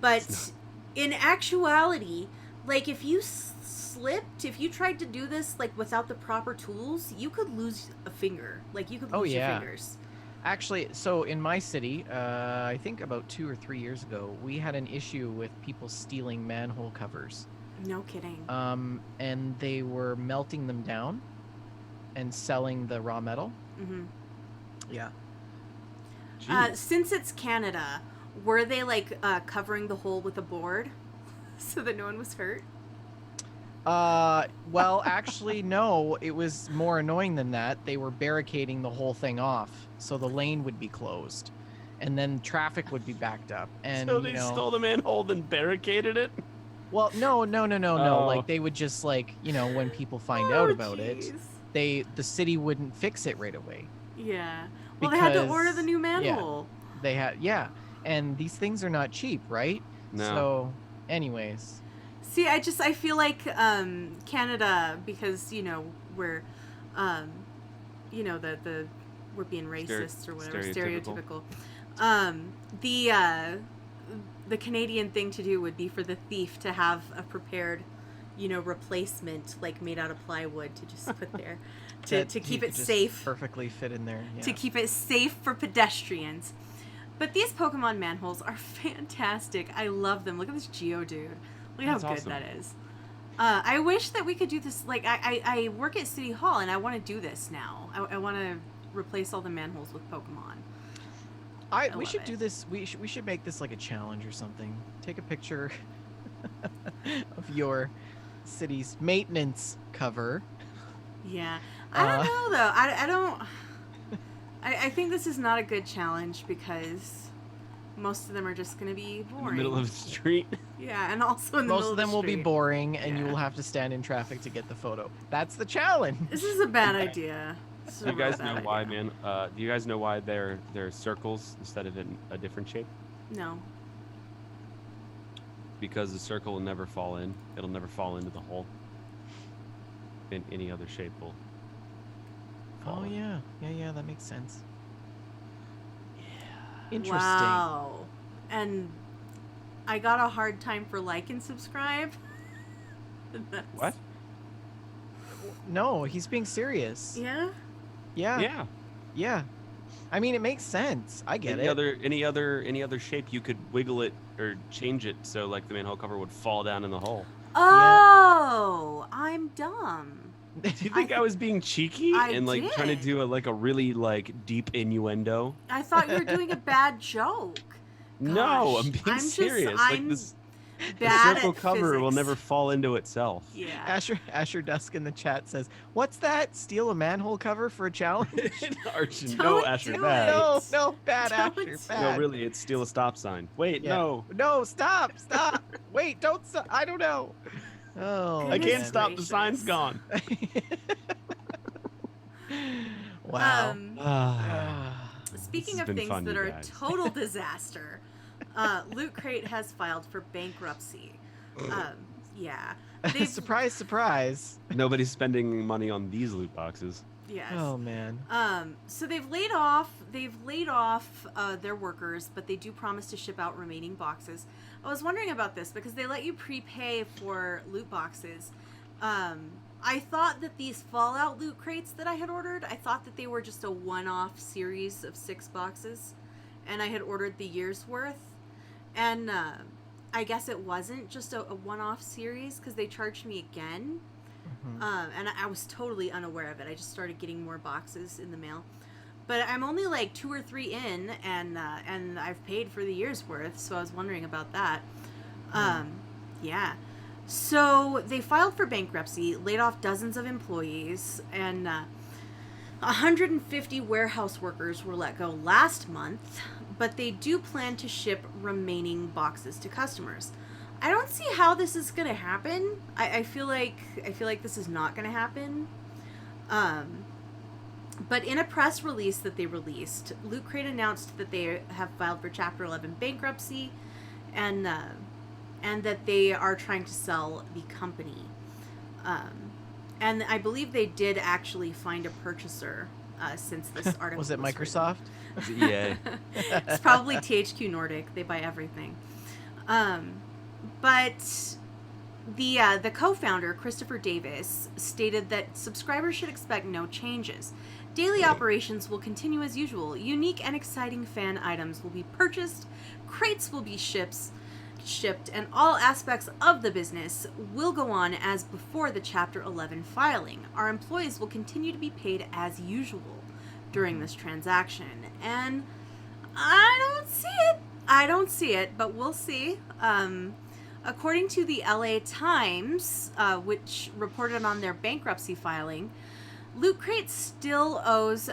but in actuality, if you slipped, if you tried to do this without the proper tools, you could lose a finger. You could lose your fingers. Actually, so in my city, I think about 2 or 3 years ago, we had an issue with people stealing manhole covers. No kidding. And they were melting them down and selling the raw metal. Mm-hmm. Yeah. Since it's Canada, were they covering the hole with a board so that no one was hurt? Well, actually, no. It was more annoying than that. They were barricading the whole thing off, so the lane would be closed, and then traffic would be backed up. And so they stole the manhole and barricaded it? Well, no. They would just when people find out about it, the city wouldn't fix it right away. Yeah. Well, they had to order the new manhole. Yeah, they had, and these things are not cheap, right? No. So, anyways. See, I feel like Canada, because where, the we're being racist or whatever, stereotypical. The Canadian thing to do would be for the thief to have a prepared, replacement like made out of plywood to just put there to keep it safe. Perfectly fit in there. Yeah. To keep it safe for pedestrians. But these Pokemon manholes are fantastic. I love them. Look at this Geodude. Look how good that is. I wish that we could do this. Like, I work at City Hall, and I want to do this now. I want to replace all the manholes with Pokemon. We should do this. We should make this like a challenge or something. Take a picture of your city's maintenance cover. Yeah. I don't know, though. I don't... I think this is not a good challenge because most of them are just going to be boring. In the middle of the street. Yeah, and also in the most middle of them the will be street. boring, and you will have to stand in traffic to get the photo. That's the challenge. This is a bad idea. Do you guys know why, man? Do you guys know why they're circles instead of in a different shape? No. Because the circle will never fall in. It'll never fall into the hole. In any other shape will fall in. Yeah, that makes sense. Yeah. Interesting. Wow. And I got a hard time for like and subscribe. What? No, he's being serious. Yeah? Yeah. Yeah. I mean, it makes sense. I get it. Any other shape you could wiggle it or change it so like the manhole cover would fall down in the hole. Oh, I'm dumb. Do you think I was being cheeky and like trying to did. do a really like deep innuendo? I thought you were doing a bad joke. No, Gosh, I'm being serious. I'm this the bad circle at cover will physics. never fall into itself. Yeah. Asher Dusk in the chat says, "What's that? Steal a manhole cover for a challenge?" Archie, Don't no, Asher, do bad. it. No, bad Don't Asher, do bad. No, really, it's steal a stop sign. Wait, Yeah. No, stop. Wait, don't stop. I don't know. Oh, I can't Goodness stop. gracious. The sign's gone. Wow. Speaking This has of been things fun, that you are a guys. total disaster, Loot Crate has filed for bankruptcy. Yeah. They've, Surprise, surprise. Nobody's spending money on these loot boxes. yes. Oh man. So they've laid off their workers, but they do promise to ship out remaining boxes. I was wondering about this because they let you prepay for loot boxes. I thought that these Fallout loot crates that I had ordered, I thought that they were just a one-off series of 6 boxes, and I had ordered the year's worth. And I guess it wasn't just a one-off series because they charged me again. And I was totally unaware of it. I just started getting more boxes in the mail. But I'm only like 2 or 3 in, and I've paid for the year's worth, so I was wondering about that. Yeah. So they filed for bankruptcy, laid off dozens of employees, and 150 warehouse workers were let go last month, but they do plan to ship remaining boxes to customers. I don't see how this is going to happen. I feel like this is not going to happen. But in a press release that they released, Loot Crate announced that they have filed for Chapter 11 bankruptcy, and that they are trying to sell the company. And I believe they did actually find a purchaser since this article Was it written. Microsoft? EA. It's probably THQ Nordic. They buy everything. But the co-founder, Christopher Davis, stated that subscribers should expect no changes. Daily operations will continue as usual. Unique and exciting fan items will be purchased, crates will be shipped, and all aspects of the business will go on as before the Chapter 11 filing. Our employees will continue to be paid as usual during this transaction. And I don't see it, but we'll see. According to the LA Times, which reported on their bankruptcy filing, Loot Crate still owes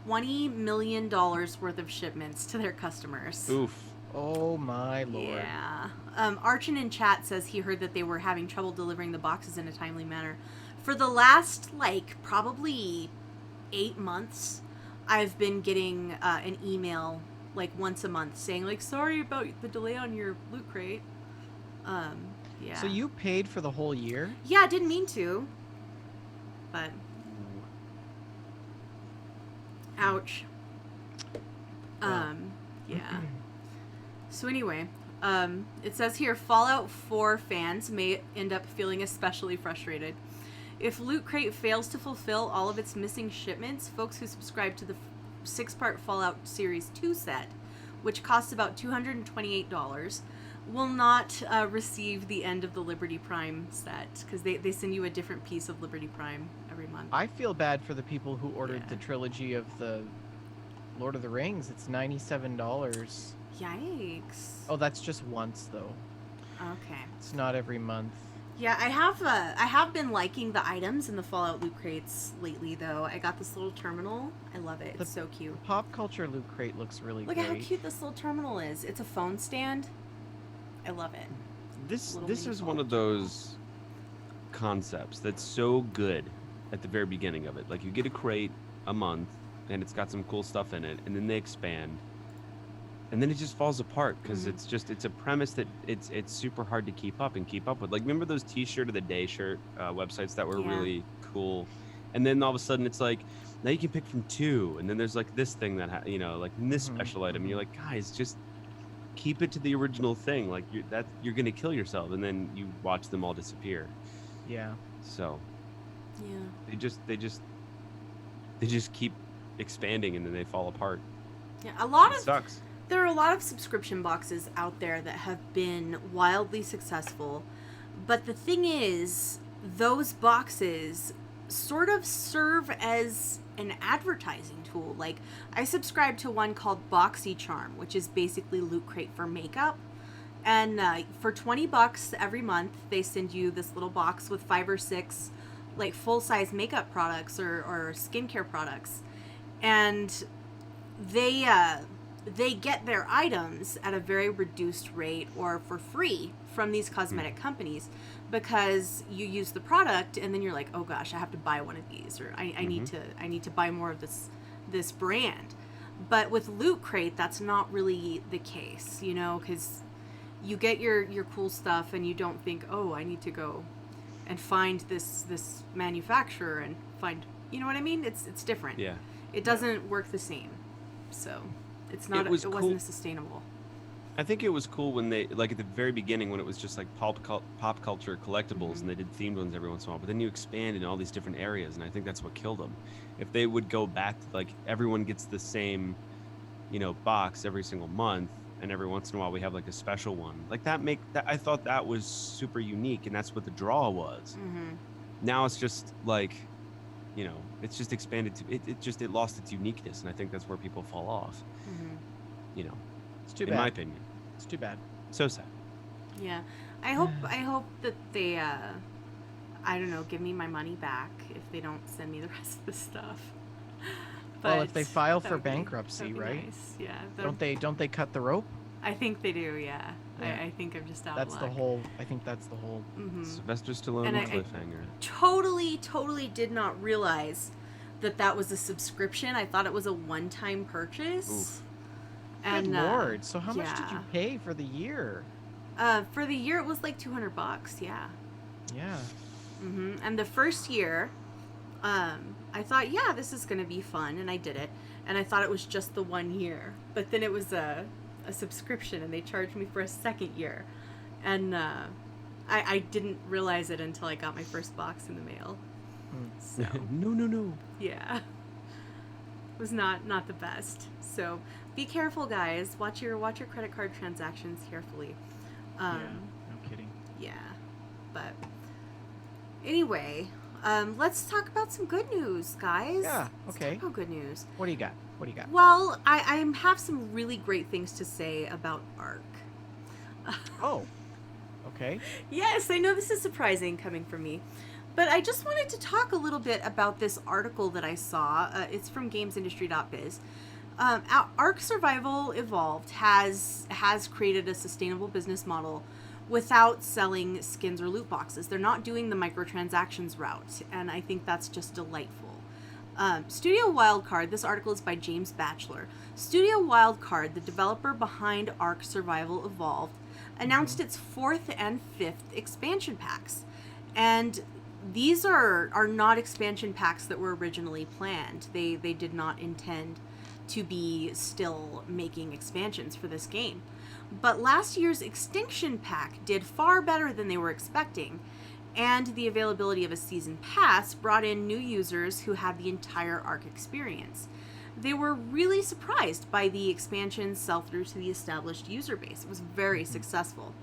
$20 million worth of shipments to their customers. Oof. Oh my lord. Yeah. Archon in chat says he heard that they were having trouble delivering the boxes in a timely manner. For the last, probably 8 months, I've been getting an email, once a month saying, sorry about the delay on your Loot Crate. Yeah. So you paid for the whole year? Yeah, I didn't mean to. But, Ouch. Yeah. So anyway, it says here, Fallout 4 fans may end up feeling especially frustrated. If Loot Crate fails to fulfill all of its missing shipments, folks who subscribe to the 6-part Fallout Series 2 set, which costs about $228, will not receive the end of the Liberty Prime set, because they send you a different piece of Liberty Prime every month. I feel bad for the people who ordered the trilogy of the Lord of the Rings. It's $97. Yikes. Oh, that's just once, though. Okay. It's not every month. Yeah, I have been liking the items in the Fallout Loot Crates lately, though. I got this little terminal. I love it. It's so cute. Pop Culture Loot Crate looks really great. Look at how cute this little terminal is. It's a phone stand. I love it. This is one of those concepts that's so good at the very beginning of it. Like, you get a crate a month, and it's got some cool stuff in it, and then they expand. And then it just falls apart because it's a premise that it's super hard to keep up with. Like, remember those T-shirt of the day shirt websites that were really cool? And then all of a sudden it's like, now you can pick from 2, and then there's like this thing that like this special item, and you're like, guys, just keep it to the original thing. Like, you're gonna kill yourself, and then you watch them all disappear. Yeah. So. Yeah. They just keep expanding, and then they fall apart. Yeah, It sucks. There are a lot of subscription boxes out there that have been wildly successful, but the thing is, those boxes sort of serve as an advertising tool. Like, I subscribe to one called BoxyCharm, which is basically Loot Crate for makeup, and for $20 every month, they send you this little box with 5 or 6 like full-size makeup products or skincare products, and they get their items at a very reduced rate or for free from these cosmetic companies, because you use the product and then you're like, oh gosh, I have to buy one of these, or I need to buy more of this brand. But with Loot Crate, that's not really the case, because you get your cool stuff and you don't think, oh, I need to go and find this manufacturer and find, you know what I mean? It's different. Yeah. It doesn't work the same. So it's not. It wasn't as sustainable. I think it was cool when they, like, at the very beginning, when it was just like pop culture collectibles, and they did themed ones every once in a while. But then you expand in all these different areas, and I think that's what killed them. If they would go back to, like, everyone gets the same, box every single month, and every once in a while we have like a special one, like that I thought that was super unique, and that's what the draw was. Now it's just like, it's just expanded to it lost its uniqueness, and I think that's where people fall off. It's too bad. In my opinion, it's too bad. So sad. Yeah, I hope that they I don't know, give me my money back if they don't send me the rest of the stuff. But well, if they file for bankruptcy, right? Nice. Yeah. Don't they cut the rope? I think they do. Yeah. I think I'm just out of luck. I think that's the whole. Sylvester Stallone cliffhanger. Totally did not realize that was a subscription. I thought it was a one-time purchase. Oof. And good Lord! So how much did you pay for the year? For the year, it was like $200. Yeah. Yeah. And the first year, I thought, yeah, this is gonna be fun, and I did it, and I thought it was just the 1 year, but then it was a subscription, and they charged me for a second year, and I didn't realize it until I got my first box in the mail. So no. yeah, it was not the best. So be careful, guys. Watch your credit card transactions carefully. Yeah, no kidding. Yeah, but anyway, let's talk about some good news, guys. Yeah, okay. Let's talk about good news. What do you got? Well, I have some really great things to say about ARC. Oh, okay. Yes, I know this is surprising coming from me, but I just wanted to talk a little bit about this article that I saw. It's from gamesindustry.biz. ARC Survival Evolved has created a sustainable business model without selling skins or loot boxes. They're not doing the microtransactions route, and I think that's just delightful. Studio Wildcard, this article is by James Batchelor. Studio Wildcard, the developer behind ARC Survival Evolved, announced its 4th and 5th expansion packs. And these are not expansion packs that were originally planned. They did not intend to be still making expansions for this game. But last year's Extinction Pack did far better than they were expecting, and the availability of a season pass brought in new users who had the entire Ark experience. They were really surprised by the expansion's sell-through to the established user base. It was very successful.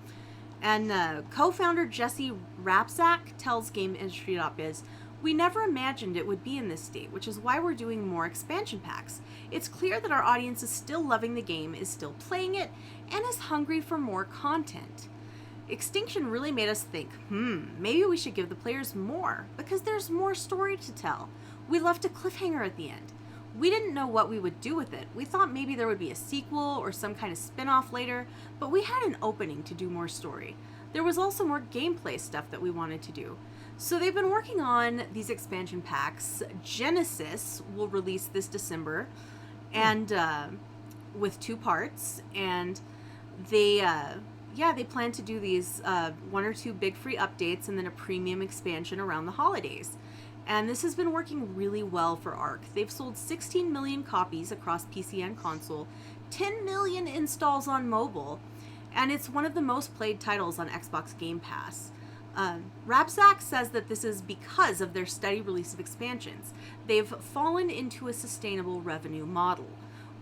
And co-founder Jesse Rapsack tells GameIndustry.biz, "We never imagined it would be in this state, which is why we're doing more expansion packs. It's clear that our audience is still loving the game, is still playing it, and is hungry for more content. Extinction really made us think, maybe we should give the players more, because there's more story to tell. We left a cliffhanger at the end. We didn't know what we would do with it. We thought maybe there would be a sequel or some kind of spin-off later, but we had an opening to do more story. There was also more gameplay stuff that we wanted to do. So they've been working on these expansion packs. Genesis will release this December, and with 2 parts, and they plan to do these 1 or 2 big free updates and then a premium expansion around the holidays. And this has been working really well for Ark. They've sold 16 million copies across PC and console, 10 million installs on mobile, and it's one of the most played titles on Xbox Game Pass. Rapsack says that this is because of their steady release of expansions. They've fallen into a sustainable revenue model.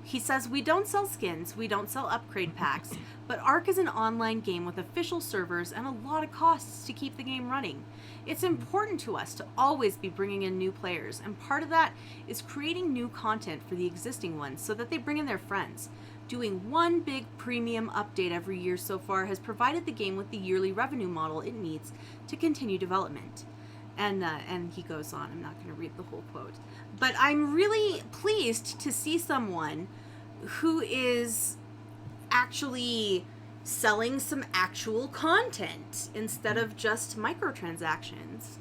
He says, "We don't sell skins, we don't sell upgrade packs, but Ark is an online game with official servers and a lot of costs to keep the game running. It's important to us to always be bringing in new players, and part of that is creating new content for the existing ones so that they bring in their friends. Doing one big premium update every year so far has provided the game with the yearly revenue model it needs to continue development." And he goes on. I'm not going to read the whole quote. But I'm really pleased to see someone who is actually selling some actual content instead of just microtransactions.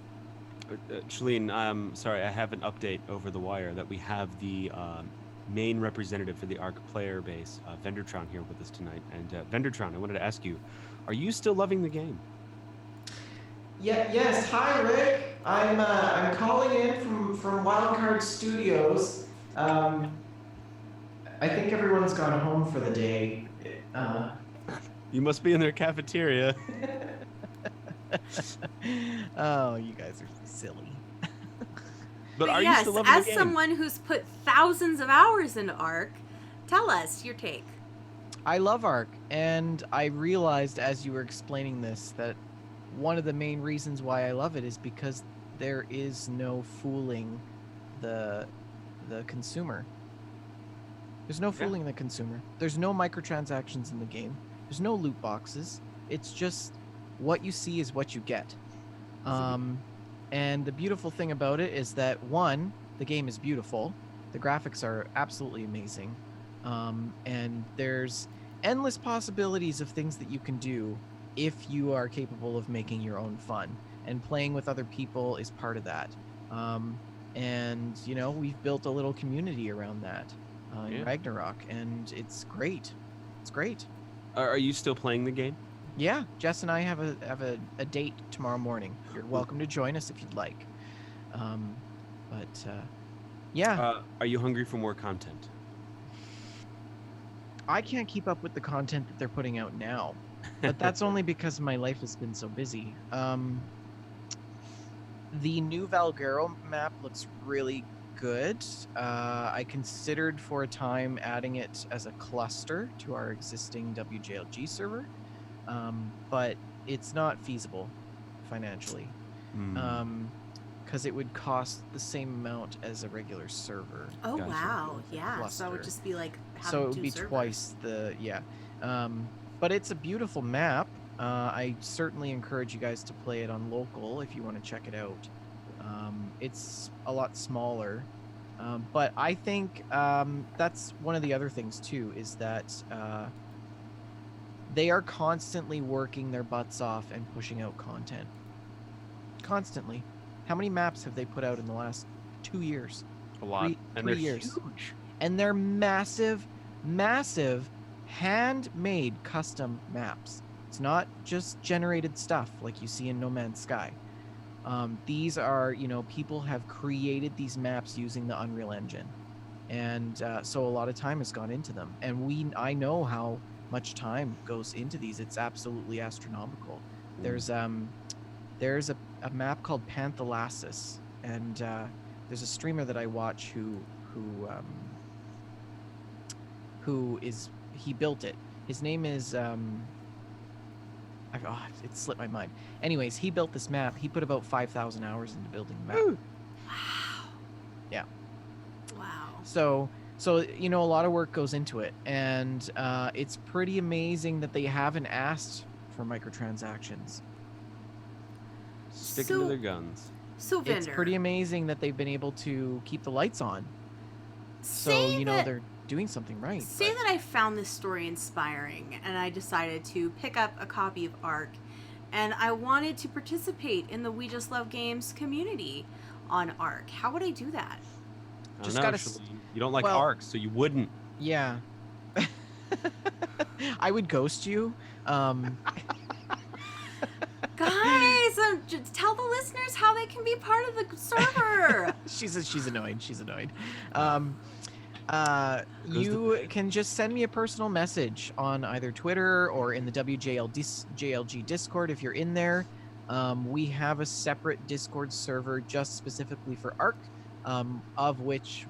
Shalene, sorry, I have an update over the wire that we have the main representative for the Ark player base, Vendertron, here with us tonight. And Vendertron, I wanted to ask you, are you still loving the game? Yes. Hi, Rick. I'm calling in from Wildcard Studios. I think everyone's gone home for the day. You must be in their cafeteria. Oh, you guys are silly. But are yes, you still loving the game? as someone who's put thousands of hours into Ark, tell us your take. I love Ark, and I realized as you were explaining this that one of the main reasons why I love it is because there is no fooling the consumer. There's no fooling the consumer. There's no microtransactions in the game. There's no loot boxes. It's just what you see is what you get. And the beautiful thing about it is that, one, the game is beautiful. The graphics are absolutely amazing. And there's endless possibilities of things that you can do if you are capable of making your own fun. And playing with other people is part of that. And, you know, we've built a little community around that in Ragnarok, and it's great. It's great. Are you still playing the game? Yeah, Jess and I have a date tomorrow morning. You're welcome to join us if you'd like. Yeah. Are you hungry for more content? I can't keep up with the content that they're putting out now, but that's only because my life has been so busy. The new Valguero map looks really good. I considered for a time adding it as a cluster to our existing WJLG server, but it's not feasible financially, because it would cost the same amount as a regular server. Oh, Gotcha. Wow, yeah. Cluster. So it would just be like having So it would 2 be servers. twice the but it's a beautiful map. I certainly encourage you guys to play it on local if you want to check it out. It's a lot smaller, but I think that's one of the other things too, is that they are constantly working their butts off and pushing out content. Constantly. How many maps have they put out in the last 2 years? A lot. And they're 3 years. huge. And they're massive handmade custom maps. It's not just generated stuff like you see in No Man's Sky. These are, people have created these maps using the Unreal Engine, and so a lot of time has gone into them. And I know how much time goes into these. It's absolutely astronomical. There's a map called Panthalasis, and there's a streamer that I watch he built it. His name is it slipped my mind. Anyways, he built this map. He put about 5,000 hours into building the map. Wow. Yeah. Wow. So a lot of work goes into it, and it's pretty amazing that they haven't asked for microtransactions. Sticking to their guns. So Vendor, it's pretty amazing that they've been able to keep the lights on. Say They're doing something right. Say that I found this story inspiring and I decided to pick up a copy of Ark, and I wanted to participate in the We Just Love Games community on Ark. How would I do that? Just you don't like Ark, so you wouldn't. Yeah. I would ghost you. Guys, just tell the listeners how they can be part of the server. She's annoyed. You can just send me a personal message on either Twitter or in the JLG Discord if you're in there. We have a separate Discord server just specifically for Ark, of which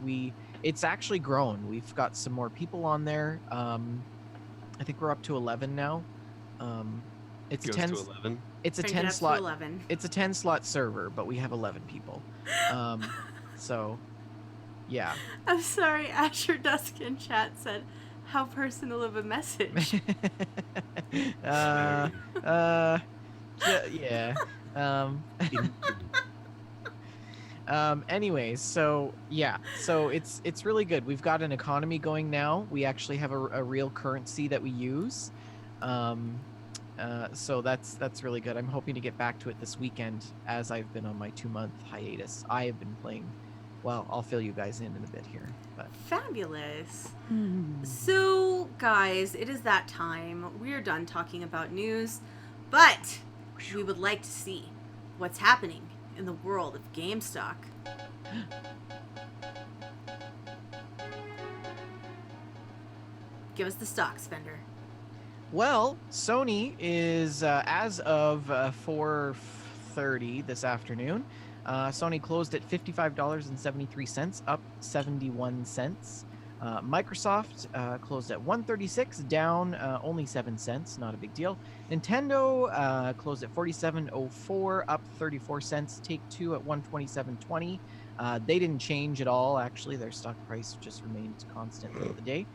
it's actually grown. We've got some more people on there. I think we're up to 11 now. It's Goes a 10. to 11. It's a Crank it 10 up to slot. 11. It's a 10 slot server, but we have 11 people. So, yeah. I'm sorry, Asher Dusk in chat said, "How personal of a message." Yeah. Anyways, so yeah, so it's really good. We've got an economy going now. We actually have a real currency that we use. So that's really good. I'm hoping to get back to it this weekend, as I've been on my 2-month hiatus. I have been playing. Well, I'll fill you guys in a bit here. But Fabulous. So, guys, it is that time. We are done talking about news, but we would like to see what's happening in the world of Gamestack. Give us the stocks, Vendor. Well, Sony is, as of 4:30 this afternoon, Sony closed at $55.73, up 71 cents. Microsoft closed at $136, down only 7 cents, not a big deal. Nintendo closed at $47.04, up 34 cents. Take-Two at $127.20. They didn't change at all, actually. Their stock price just remained constant throughout the day.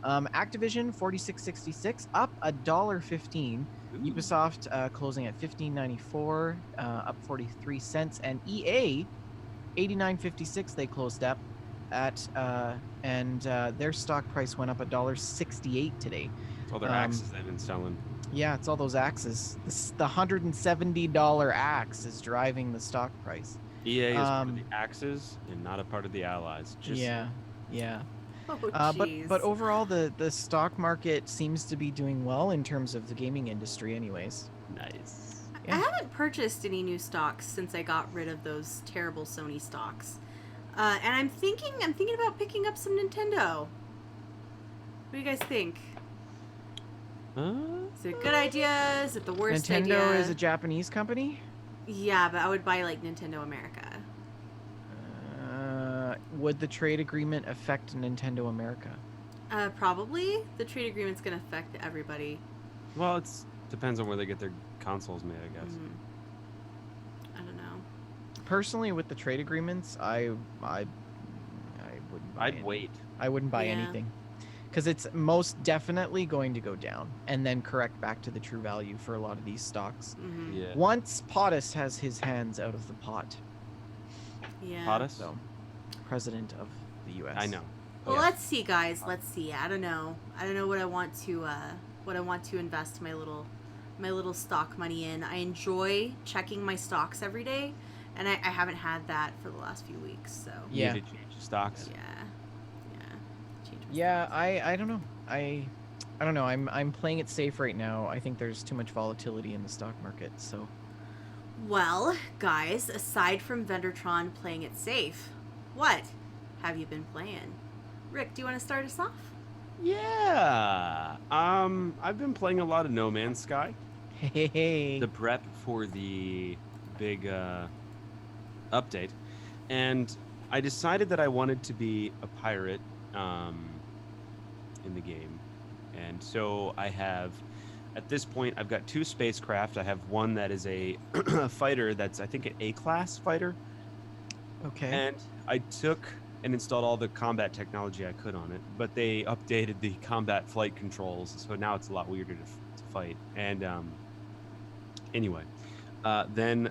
Activision $46.66, up $1.15. Ubisoft closing at $15.94, up 43 cents, and EA $89.56. They closed up at, and their stock price went up $1.68 today. It's all their axes they've been selling. Yeah, it's all those axes. The $170 axe is driving the stock price. EA is part of the axes and not a part of the allies. Just yeah. Oh, but overall, the stock market seems to be doing well in terms of the gaming industry, anyways. nice. I haven't purchased any new stocks since I got rid of those terrible Sony stocks. And I'm thinking about picking up some Nintendo. What do you guys think? Is it a good idea? Is it the worst idea? Nintendo is a Japanese company? Yeah, but I would buy like Nintendo America. Would the trade agreement affect Nintendo America? Probably. The trade agreement's gonna affect everybody. Well, it depends on where they get their consoles made, I guess. I don't know. Personally, with the trade agreements, I wouldn't buy I'd wait. I wouldn't buy Yeah. anything. Because it's most definitely going to go down and then correct back to the true value for a lot of these stocks. Yeah. Once POTUS has his hands out of the pot. Yeah. POTUS? So, president of the U.S. I know. Well, Yeah. let's see, guys. Let's see. I don't know what I want to invest my little stock money in. I enjoy checking my stocks every day, and I haven't had that for the last few weeks. So Yeah. You need to change stocks. Change my Yeah, stocks. I don't know. I don't know. I'm playing it safe right now. I think there's too much volatility in the stock market. So Well, guys, aside from Vendortron playing it safe, what have you been playing? Rick, do you want to start us off? Yeah. I've been playing a lot of No Man's Sky. Hey. The prep for the big update, and I decided that I wanted to be a pirate in the game, and so I have. At this point, I've got 2 spacecraft. I have one that is a fighter that's, I think, an A-class fighter. Okay. And I took and installed all the combat technology I could on it, but they updated the combat flight controls, so now it's a lot weirder to fight. And anyway, then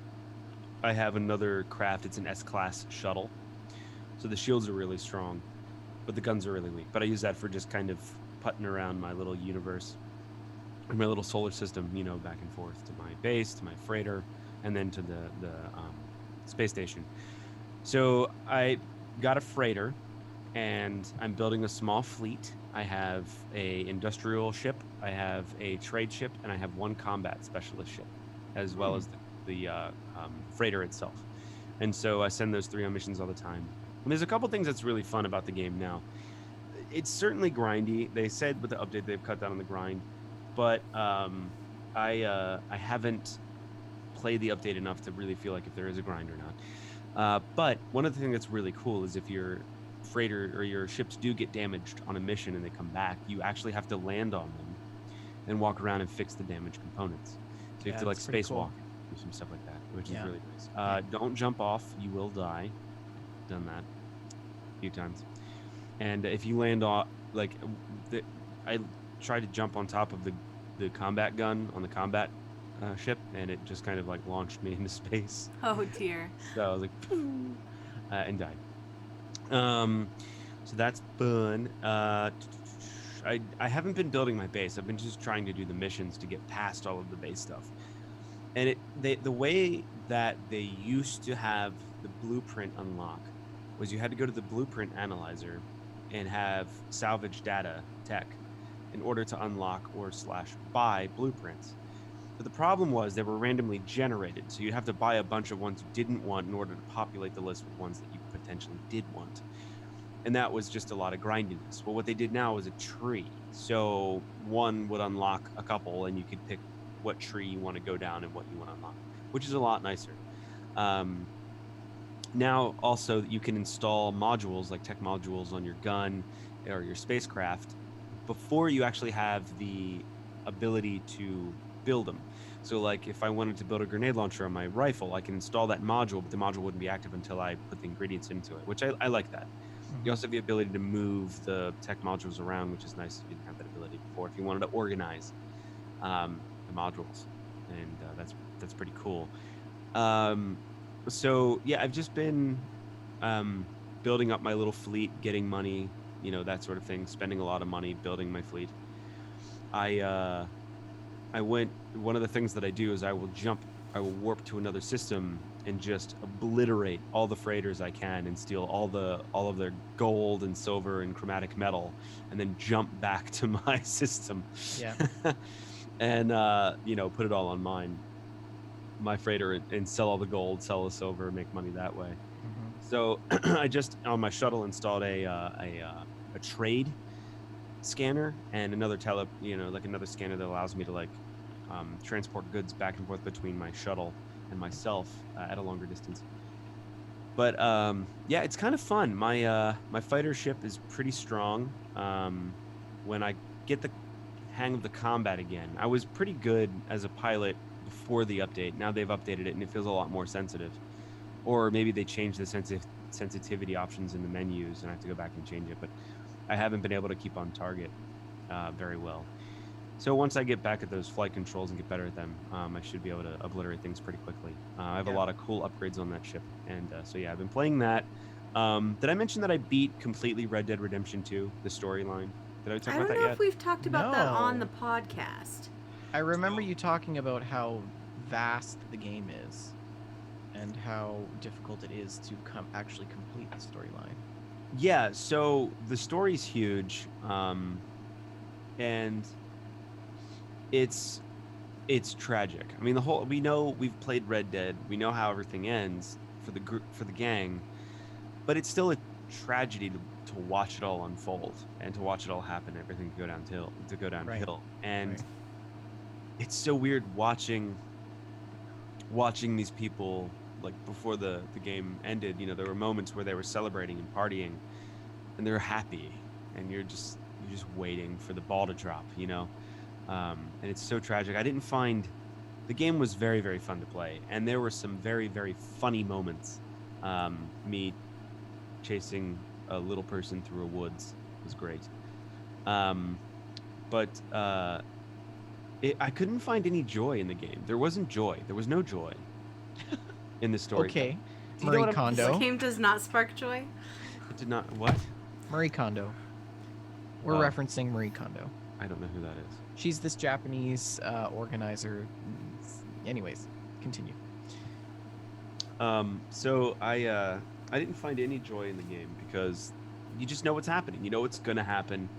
I have another craft. It's an S-class shuttle, so the shields are really strong, but the guns are really weak. But I use that for just kind of putting around my little universe, or my little solar system, you know, back and forth to my base, to my freighter, and then to the space station. So I got a freighter, and I'm building a small fleet. I have a industrial ship, I have a trade ship, and I have 1 combat specialist ship, as well as the freighter itself. And so I send those 3 on missions all the time. And there's a couple things that's really fun about the game now. It's certainly grindy. They said with the update they've cut down on the grind, but I haven't played the update enough to really feel like if there is a grind or not. But one of the things that's really cool is if your freighter or your ships do get damaged on a mission and they come back, you actually have to land on them and walk around and fix the damaged components. So you have to like spacewalk, do some stuff like that, which is really nice. Don't jump off; you will die. Done that a few times. And if you land on, like, I tried to jump on top of the combat gun on the combat ship, and it just kind of like launched me into space. Oh dear. So I was like, and died. So that's fun. I haven't been building my base. I've been just trying to do the missions to get past all of the base stuff. And the way that they used to have the blueprint unlock was you had to go to the blueprint analyzer and have salvage data tech in order to unlock or / buy blueprints. But the problem was they were randomly generated, so you'd have to buy a bunch of ones you didn't want in order to populate the list with ones that you potentially did want. And that was just a lot of grindiness. Well, what they did now was a tree. So one would unlock a couple, and you could pick what tree you want to go down and what you want to unlock, which is a lot nicer. Now, also, you can install modules, like tech modules, on your gun or your spacecraft before you actually have the ability to build them. So, like, if I wanted to build a grenade launcher on my rifle, I can install that module, but the module wouldn't be active until I put the ingredients into it, which I like that. You also have the ability to move the tech modules around, which is nice if you didn't have that ability before. If you wanted to organize the modules, and that's pretty cool. So yeah, I've just been building up my little fleet, getting money, you know, that sort of thing, spending a lot of money building my fleet. One of the things that I do is I will warp to another system and just obliterate all the freighters I can and steal all of their gold and silver and chromatic metal, and then jump back to my system. Yeah. And you know, put it all on my freighter and sell all the gold, sell the silver, make money that way. So I just on my shuttle installed a trade scanner and another another scanner that allows me to like transport goods back and forth between my shuttle and myself at a longer distance. But yeah, it's kind of fun. My fighter ship is pretty strong. When I get the hang of the combat again, I was pretty good as a pilot before the update. Now they've updated it and it feels a lot more sensitive. Or maybe they changed the sensitivity options in the menus and I have to go back and change it. But I haven't been able to keep on target very well. So once I get back at those flight controls and get better at them, I should be able to obliterate things pretty quickly. I have a lot of cool upgrades on that ship. And so yeah, I've been playing that. Did I mention that I beat completely Red Dead Redemption 2, the storyline? Did I talk about that yet? I don't know if we've talked about that on the podcast. I remember you talking about how vast the game is and how difficult it is to actually complete the storyline. Yeah, so the story's huge, and it's it's tragic. I mean, we've played Red Dead. We know how everything ends for the gang, but it's still a tragedy to watch it all unfold and to watch it all happen. Everything to go downhill, and Right. it's so weird watching these people, like, before the game ended. There were moments where they were celebrating and partying, and they're happy, and you're just waiting for the ball to drop. And it's so tragic. I didn't find the game was very, very fun to play, and there were some very, very funny moments. Me chasing a little person through a woods was great. But I couldn't find any joy in the game. There wasn't joy. There was no joy in the story. Okay. Do you know Marie what I'm- Kondo. This game does not spark joy. It did not. What? Marie Kondo. We're Oh. referencing Marie Kondo. I don't know who that is. She's this Japanese organizer. Anyways, continue. So I didn't find any joy in the game because you just know what's happening. You know what's gonna happen.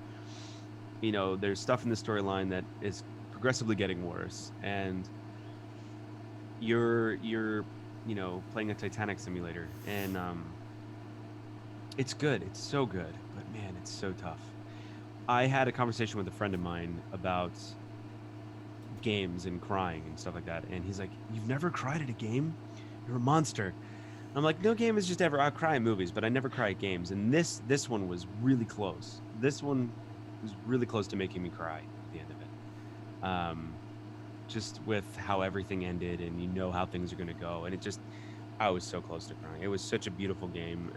There's stuff in the storyline that is progressively getting worse, and you're playing a Titanic simulator, and it's good. It's so good, but man, it's so tough. I had a conversation with a friend of mine about games and crying and stuff like that, and he's like, "You've never cried at a game? You're a monster." I'm like, "No game is just ever. I cry at movies, but I never cry at games." And this one was really close. This one was really close to making me cry at the end of it. Just with how everything ended, and how things are gonna go, and I was so close to crying. It was such a beautiful game,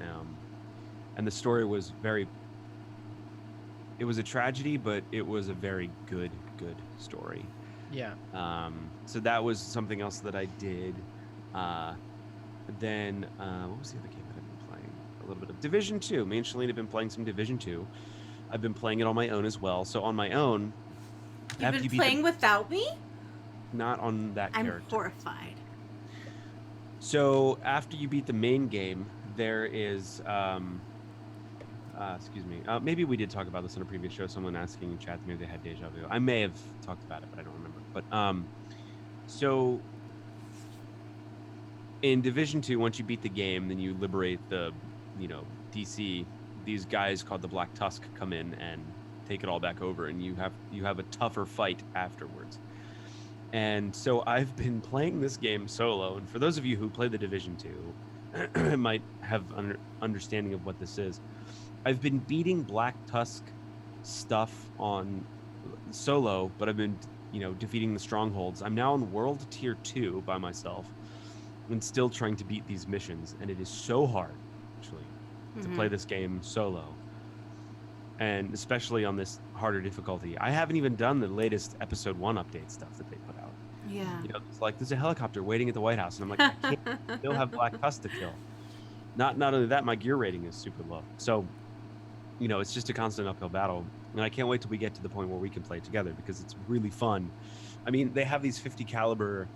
and the story was it was a tragedy, but it was a very good story. Yeah. So that was something else that I did. Then what was the other game that I've been playing? A little bit of Division 2. Me and Shalene have been playing some Division 2. I've been playing it on my own as well. So on my own, You've been playing without me? not on that I'm character. horrified. So after you beat the main game, there is excuse me. Maybe we did talk about this on a previous show. Someone asking in chat, maybe they had deja vu. I may have talked about it, but I don't remember. But so in Division 2, once you beat the game, then you liberate the, DC. These guys called the Black Tusk come in and take it all back over, and you have a tougher fight afterwards. And so I've been playing this game solo, and for those of you who play the Division 2, might have understanding of what this is. I've been beating Black Tusk stuff on solo, but I've been, defeating the strongholds. I'm now on World Tier 2 by myself, and still trying to beat these missions, and it is so hard, actually, to play this game solo. And especially on this harder difficulty. I haven't even done the latest Episode 1 update stuff that they put out. Yeah. It's like, there's a helicopter waiting at the White House, and I'm like, I can't still have Black Tusk to kill. Not only that, my gear rating is super low. So, it's just a constant uphill battle. And I can't wait till we get to the point where we can play together, because it's really fun. I mean, they have these 50 caliber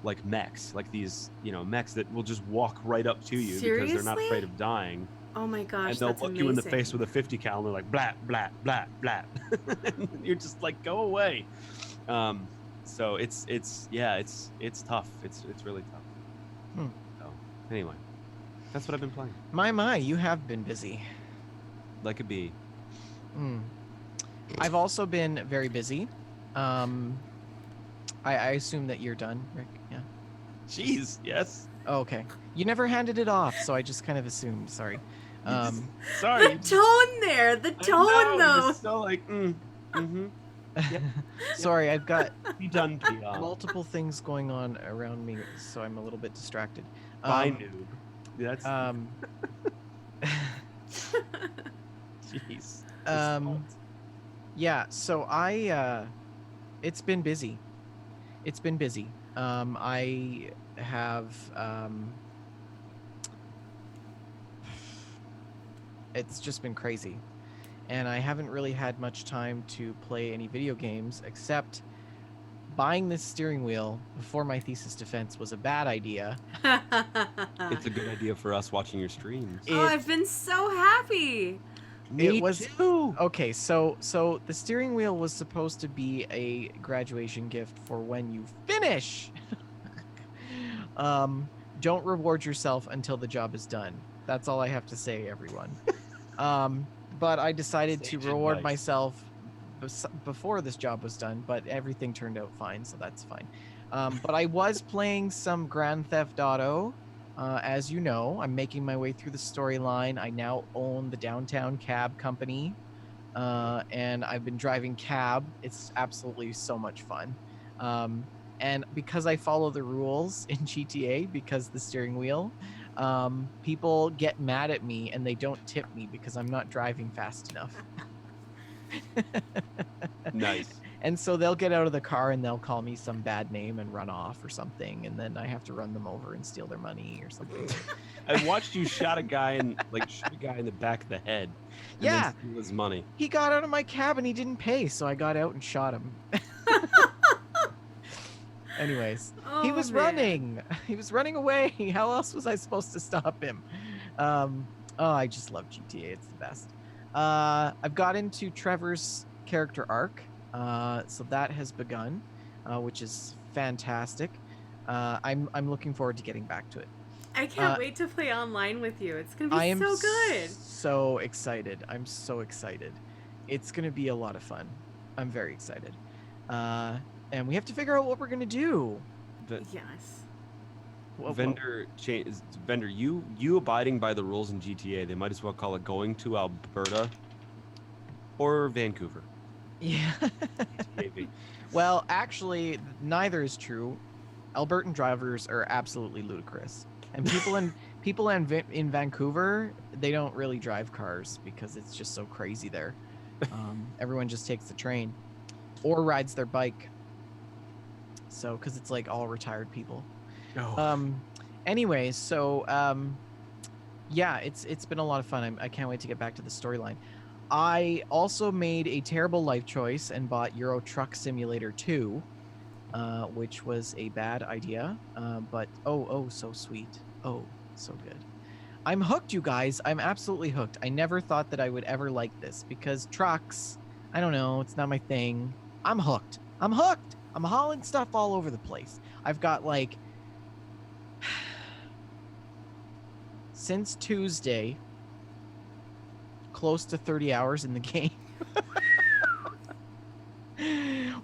like mechs, like these, mechs that will just walk right up to you because they're not Seriously? afraid of dying. Oh my gosh, And they'll that's look amazing. you in the face with a 50 cal, and they're like, blat, blat, blat, blat. And you're just like, go away. So it's tough. It's really tough. So anyway, that's what I've been playing. My, you have been busy. Like a bee. I've also been very busy. I assume that you're done, Rick. Yeah. Jeez, yes. Oh, okay. You never handed it off, so I just kind of assumed. Sorry. Sorry. The tone there, the tone though. You're so like, Yep. Sorry, I've got Be done, Pia. multiple things going on around me, so I'm a little bit distracted. Bye, noob. That's jeez. Yeah, so it's been busy. It's been busy. I have it's just been crazy. And I haven't really had much time to play any video games, except buying this steering wheel before my thesis defense was a bad idea. It's a good idea for us watching your streams. Oh, I've been so happy. Me was too. okay. So the steering wheel was supposed to be a graduation gift for when you finish. um, don't reward yourself until the job is done. That's all I have to say, everyone. But I decided to Sage reward advice. myself before this job was done, but everything turned out fine, so that's fine. But I was playing some Grand Theft Auto. As you know, I'm making my way through the storyline. I now own the downtown cab company, and I've been driving cab. It's absolutely so much fun. Um, and because I follow the rules in GTA, because the steering wheel, people get mad at me and they don't tip me because I'm not driving fast enough. Nice. And so they'll get out of the car and they'll call me some bad name and run off or something, and then I have to run them over and steal their money or something. I watched you shot a guy in the back of the head. And Yeah. then steal his money. He got out of my cab and he didn't pay, so I got out and shot him. Anyways, he was running. He was running away. How else was I supposed to stop him? Oh, I just love GTA. It's the best. I've got into Trevor's character arc, so that has begun, which is fantastic. I'm looking forward to getting back to it. I can't wait to play online with you. It's gonna be I am so good. So excited. I'm so excited. It's gonna be a lot of fun. I'm very excited. And we have to figure out what we're gonna do. Yes. Vendor, you abiding by the rules in GTA. They might as well call it going to Alberta or Vancouver. Yeah. Maybe. Well, actually, neither is true. Albertan drivers are absolutely ludicrous, and people in Vancouver, they don't really drive cars because it's just so crazy there. Everyone just takes the train or rides their bike. So, because it's like all retired people. Oh. Anyways, so yeah, it's been a lot of fun. I can't wait to get back to the storyline. I also made a terrible life choice and bought Euro Truck Simulator 2, which was a bad idea. But so sweet. Oh, so good. I'm hooked, you guys. I'm absolutely hooked. I never thought that I would ever like this because trucks, I don't know, it's not my thing. I'm hooked. I'm hooked. I'm hauling stuff all over the place. I've got like since Tuesday, close to 30 hours in the game.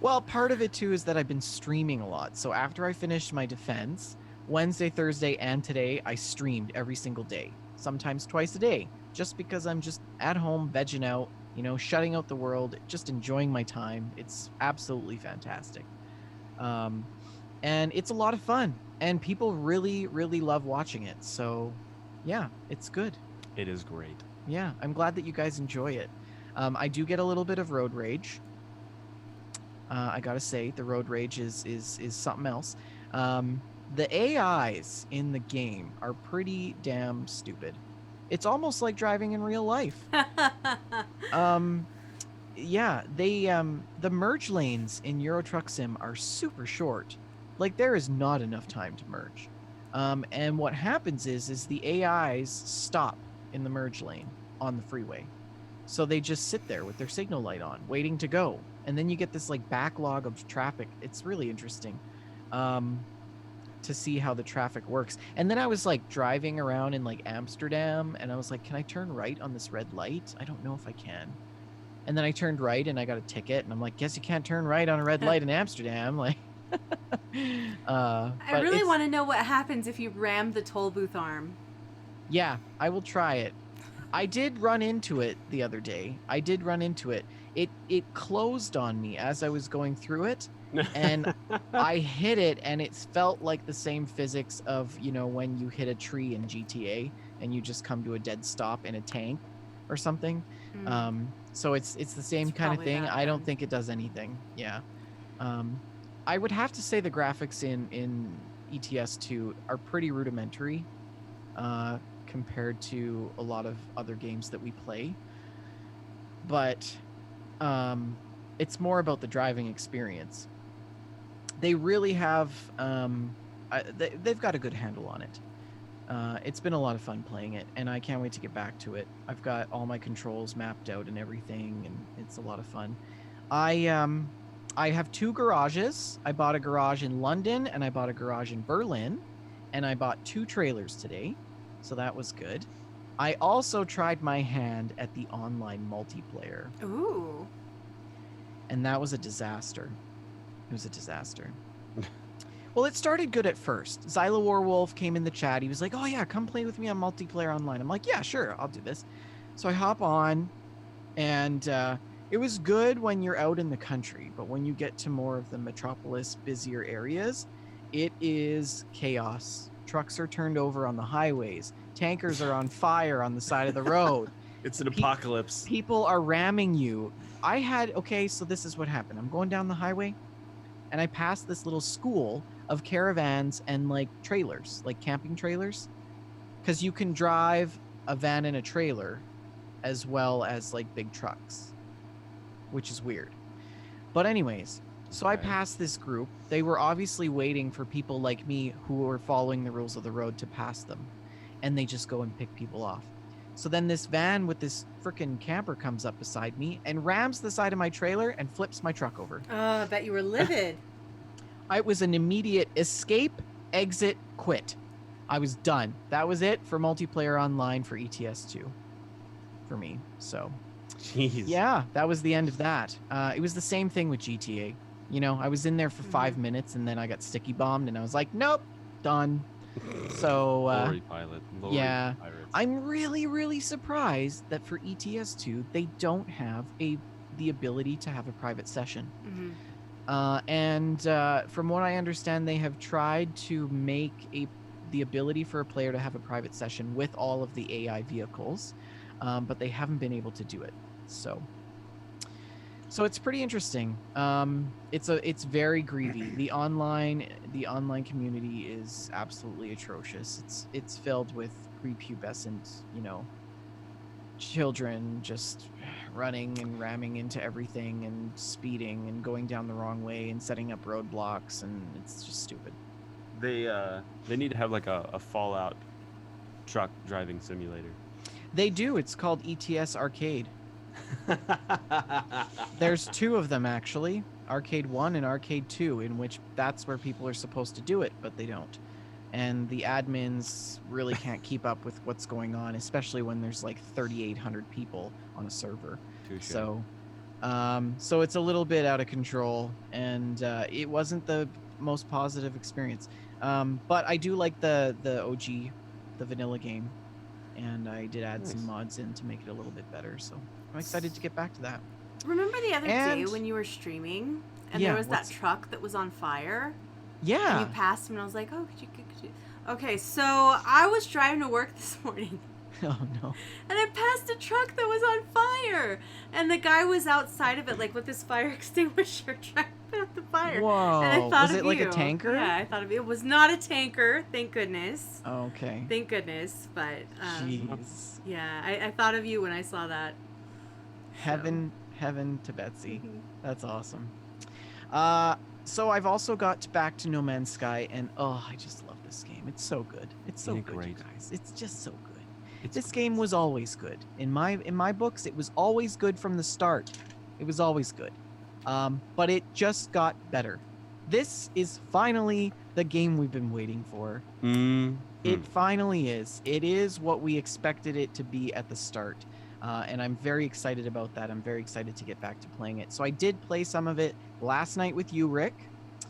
Well, part of it too is that I've been streaming a lot. So after I finished my defense, Wednesday, Thursday, and today, I streamed every single day, sometimes twice a day, just because I'm just at home, vegging out, shutting out the world, just enjoying my time. It's absolutely fantastic. And it's a lot of fun, and people really, really love watching it. So yeah, it's good. It is great. Yeah, I'm glad that you guys enjoy it. I do get a little bit of road rage. I gotta say, the road rage is something else. The AIs in the game are pretty damn stupid. It's almost like driving in real life. Yeah, the merge lanes in Euro Truck Sim are super short. Like, there is not enough time to merge. And what happens is the AIs stop in the merge lane on the freeway. So they just sit there with their signal light on, waiting to go. And then you get this like backlog of traffic. It's really interesting to see how the traffic works. And then I was like driving around in like Amsterdam, and I was like, can I turn right on this red light? I don't know if I can. And then I turned right and I got a ticket, and I'm like, guess you can't turn right on a red light in Amsterdam. Like, I really want to know what happens if you ram the toll booth arm. Yeah, I will try it. I did run into it the other day. It closed on me as I was going through it, and I hit it, and it felt like the same physics of, when you hit a tree in GTA and you just come to a dead stop in a tank or something. So it's the same kind of thing. I don't think it does anything. Yeah. I would have to say the graphics in ETS2 are pretty rudimentary compared to a lot of other games that we play. But it's more about the driving experience. They really have they've got a good handle on it. It's been a lot of fun playing it, and I can't wait to get back to it. I've got all my controls mapped out and everything, and it's a lot of fun. I have 2 garages. I bought a garage in London and I bought a garage in Berlin, and I bought 2 trailers today, so that was good. I also tried my hand at the online multiplayer, Ooh. and that was a disaster. It was a disaster. Well, it started good at first. Xyla Warwolf came in the chat. He was like, "Oh yeah, come play with me on multiplayer online." I'm like, "Yeah, sure, I'll do this." So I hop on, and it was good when you're out in the country, but when you get to more of the metropolis, busier areas, it is chaos. Trucks are turned over on the highways. Tankers are on fire on the side of the road. It's an apocalypse. People are ramming you. Okay, so this is what happened. I'm going down the highway, and I passed this little school of caravans and like trailers, like camping trailers, because you can drive a van and a trailer as well as like big trucks, which is weird. But anyways, so I Okay. passed this group. They were obviously waiting for people like me who were following the rules of the road to pass them, and they just go and pick people off. So then this van with this frickin' camper comes up beside me and rams the side of my trailer and flips my truck over. I bet you were livid. It was an immediate escape, exit, quit. I was done. That was it for multiplayer online for ETS2 for me. So Jeez. yeah, that was the end of that. It was the same thing with GTA. You know, I was in there for 5 minutes and then I got sticky bombed and I was like, nope, done. So Lorry pilot. Lorry yeah. pirates. I'm really, really surprised that for ETS2 they don't have the ability to have a private session. Mm-hmm. And from what I understand, they have tried to make the ability for a player to have a private session with all of the AI vehicles, but they haven't been able to do it. So it's pretty interesting. It's very greedy. The online community is absolutely atrocious. It's filled with prepubescent, children just running and ramming into everything and speeding and going down the wrong way and setting up roadblocks, and it's just stupid. They need to have like a Fallout truck driving simulator. They do. It's called ETS Arcade. There's 2 of them actually, Arcade 1 and Arcade 2, in which that's where people are supposed to do it, but they don't. And the admins really can't keep up with what's going on, especially when there's like 3,800 people on a server. Touche. So it's a little bit out of control, and it wasn't the most positive experience. But I do like the OG, the vanilla game, and I did add some Nice. mods in to make it a little bit better. So I'm excited to get back to that. Remember the other day And- when you were streaming and Yeah, there was that what's- truck that was on fire? And Yeah. you passed him and I was like, oh, could you... Okay, so I was driving to work this morning Oh no. and I passed a truck that was on fire. And the guy was outside of it, like with his fire extinguisher trying to put out the fire. Whoa. And I thought Was of it like a you. tanker? Yeah, I thought of it. It was not a tanker, thank goodness. Okay. Thank goodness. But, Jeez. yeah, I thought of you when I saw that. Heaven to Betsy. Mhm. That's awesome. So I've also got back to No Man's Sky, and I just love this game. It's so good. It's so Isn't it good, you great? guys. It's just so good. It's This game was always good. In my books, it was always good from the start. It was always good. But it just got better. This is finally the game we've been waiting for. It finally is. It is what we expected it to be at the start. And I'm very excited about that. I'm very excited to get back to playing it. So I did play some of it last night with you, Rick.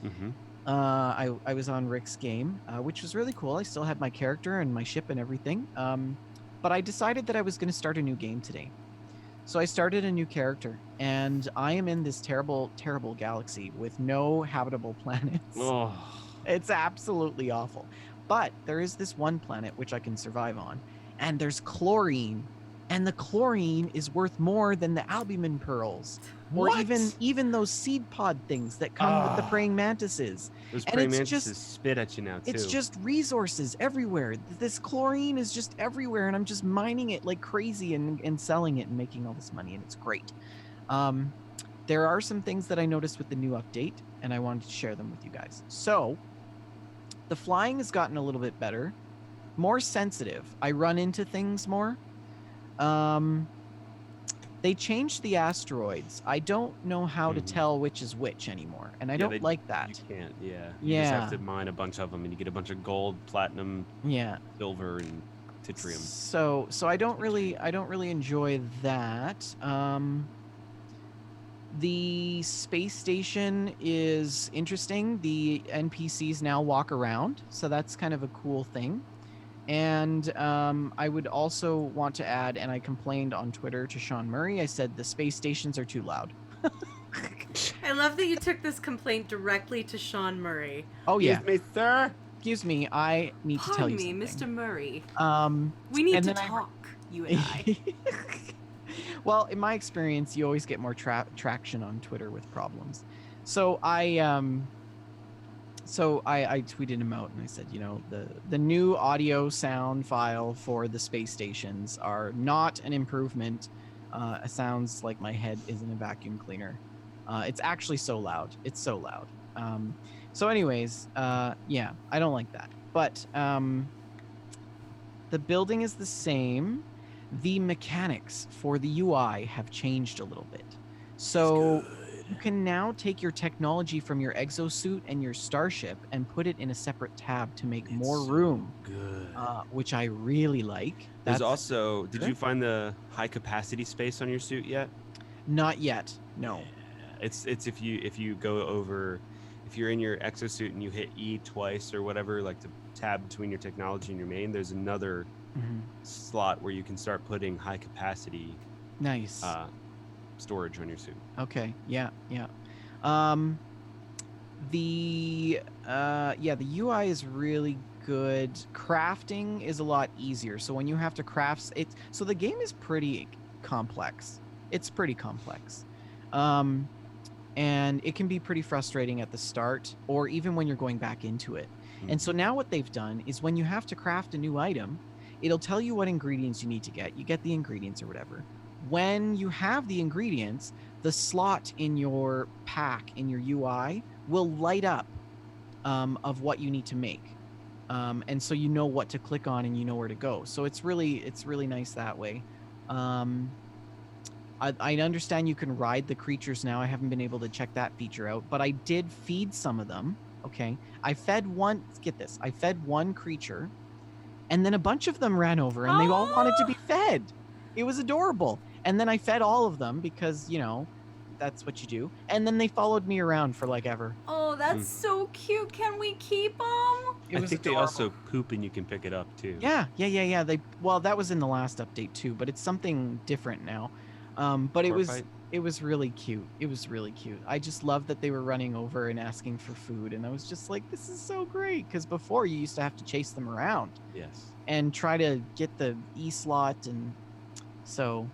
Mm-hmm. I was on Rick's game, which was really cool. I still had my character and my ship and everything. But I decided that I was going to start a new game today. So I started a new character, and I am in this terrible, terrible galaxy with no habitable planets. Oh. It's absolutely awful. But there is this one planet which I can survive on, and there's chlorine. And the chlorine is worth more than the albumin pearls, or What? even those seed pod things that come with the Ah. praying mantises. Those And praying it's mantises just- spit at you now too. It's just resources everywhere. This chlorine is just everywhere, and I'm just mining it like crazy and selling it and making all this money, and it's great. There are some things that I noticed with the new update, and I wanted to share them with you guys. So, the flying has gotten a little bit better. more sensitive. I run into things more. They changed the asteroids. I don't know how to tell which is which anymore, and I don't like that. You can't. Yeah. You Yeah. just have to mine a bunch of them, and you get a bunch of gold, platinum, Yeah. silver, and titrium. So I don't really enjoy that. The space station is interesting. The NPCs now walk around, so that's kind of a cool thing. And I would also want to add, and I complained on Twitter to Sean Murray, I said the space stations are too loud. I love that you took this complaint directly to Sean Murray. Oh, yeah. Excuse me, sir. Excuse me, I need to tell you something. Mr. Murray. We need to talk, you and I. Well, in my experience, you always get more traction on Twitter with problems. So I tweeted him out and I said, the new audio sound file for the space stations are not an improvement. It sounds like my head is in a vacuum cleaner. It's actually so loud. It's so loud. So anyways, yeah, I don't like that. But the building is the same. The mechanics for the UI have changed a little bit. So you can now take your technology from your exosuit and your starship and put it in a separate tab to make more room. Good. Which I really like. There's also, did you find the high capacity space on your suit yet? Not yet. No. Yeah. It's if you go over, if you're in your exosuit and you hit E twice or whatever, like the tab between your technology and your main, there's another slot where you can start putting high capacity storage on your suit. Okay. Yeah. The UI is really good. Crafting is a lot easier. So when you have to craft it, so the game is pretty complex. It's pretty complex. And it can be pretty frustrating at the start or even when you're going back into it. And so now what they've done is when you have to craft a new item, it'll tell you what ingredients you need to get. You get the ingredients or whatever. When you have the ingredients, the slot in your pack, in your UI, will light up of what you need to make. And so you know what to click on and you know where to go. So it's really nice that way. I understand you can ride the creatures now. I haven't been able to check that feature out, but I did feed some of them. Okay. I fed one creature, and then a bunch of them ran over and they all wanted to be fed. It was adorable. And then I fed all of them because, that's what you do. And then they followed me around for like ever. Oh, that's so cute. Can we keep them? I think they also poop and you can pick it up too. Yeah. That was in the last update too, but it's something different now. But it was really cute. It was really cute. I just loved that they were running over and asking for food. And I was just like, this is so great. Because before you used to have to chase them around. Yes. And try to get the E slot. And so,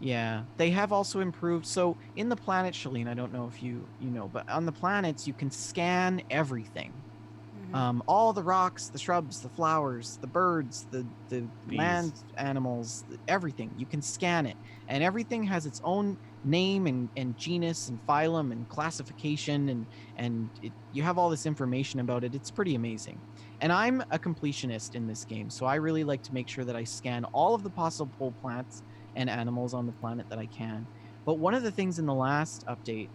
yeah. They have also improved. So in the planet, Shalene, I don't know if you know, but on the planets, you can scan everything. All the rocks, the shrubs, the flowers, the birds, the land animals, everything. You can scan it. And everything has its own name and genus and phylum and classification. And you have all this information about it. It's pretty amazing. And I'm a completionist in this game. So I really like to make sure that I scan all of the possible plants and animals on the planet that I can. But one of the things in the last update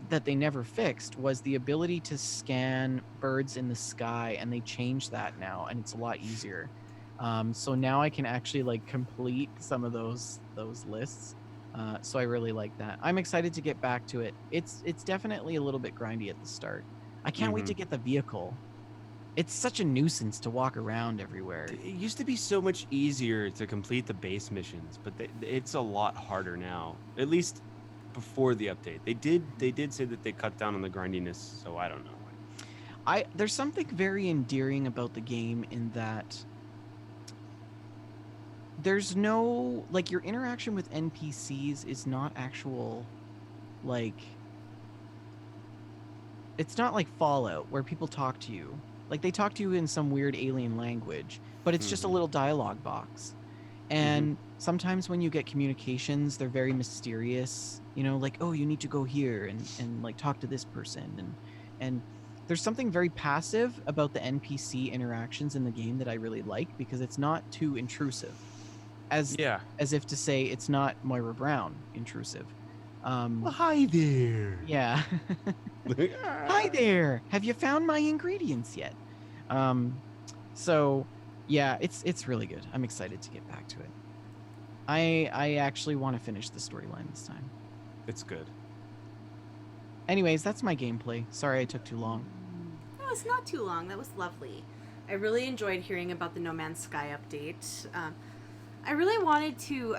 that they never fixed was the ability to scan birds in the sky, and they changed that now, and it's a lot easier. So now I can actually like complete some of those lists. So I really like that. I'm excited to get back to it. It's definitely a little bit grindy at the start. I can't wait to get the vehicle. It's such a nuisance to walk around everywhere. It used to be so much easier to complete the base missions, but it's a lot harder now. At least before the update, they did say that they cut down on the grindiness, so I don't know. There's something very endearing about the game in that there's no, like, your interaction with NPCs is not actual, like, it's not like Fallout where people talk to you. Like, they talk to you in some weird alien language, but it's just a little dialogue box. And sometimes when you get communications, they're very mysterious, like, oh, you need to go here and like talk to this person. And there's something very passive about the NPC interactions in the game that I really like because it's not too intrusive. As if to say it's not Moira Brown intrusive. Hi there. Yeah. Hi there. Have you found my ingredients yet? So yeah, it's really good. I'm excited to get back to it. I actually want to finish the storyline this time. It's good. Anyways, that's my gameplay. Sorry I took too long. No, it's not too long. That was lovely. I really enjoyed hearing about the No Man's Sky update. I really wanted to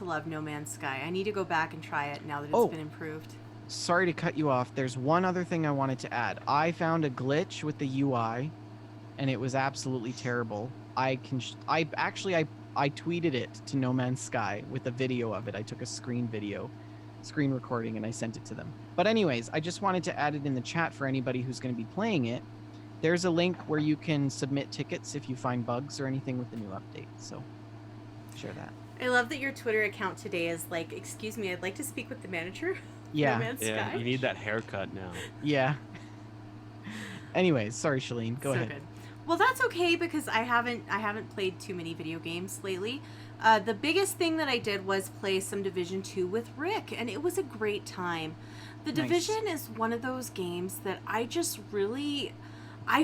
love No Man's Sky. I need to go back and try it now that it's been improved. Sorry to cut you off. There's one other thing I wanted to add. I found a glitch with the UI, and it was absolutely terrible. I tweeted it to No Man's Sky with a video of it. I took a screen recording, and I sent it to them. But anyways, I just wanted to add it in the chat for anybody who's going to be playing it. There's a link where you can submit tickets if you find bugs or anything with the new update. So share that. I love that your Twitter account today is like, excuse me, I'd like to speak with the manager. Yeah. No Man's Sky. You need that haircut now. Yeah. Anyways, sorry, Shalene. Go ahead. Good. Well, that's okay because I haven't played too many video games lately. The biggest thing that I did was play some Division 2 with Rick, and it was a great time. The Division is one of those games that I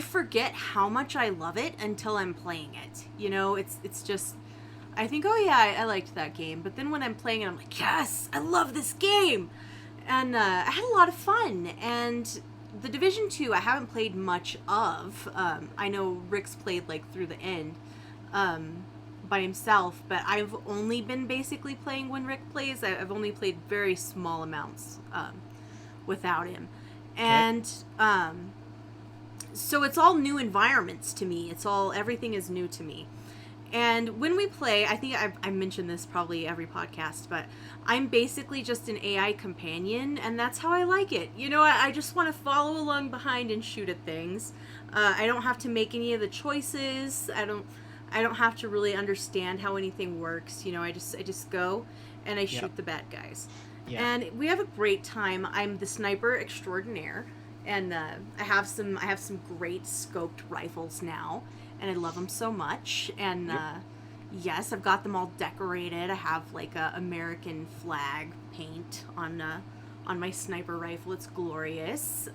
forget how much I love it until I'm playing it. You know, it's just, I think, oh yeah, I liked that game. But then when I'm playing it, I'm like, yes, I love this game. And I had a lot of fun. And the Division 2, I haven't played much of. I know Rick's played like through the end by himself, but I've only been basically playing when Rick plays. I've only played very small amounts without him. And so it's all new environments to me. Everything is new to me. And when we play, I think I mentioned this probably every podcast, but I'm basically just an AI companion, and that's how I like it. You know, I just want to follow along behind and shoot at things. I don't have to make any of the choices. I don't have to really understand how anything works. You know, I just go and I shoot the bad guys. Yeah. And we have a great time. I'm the sniper extraordinaire, and I have some great scoped rifles now. And I love them so much. And yes, I've got them all decorated. I have like a American flag paint on my sniper rifle. It's glorious.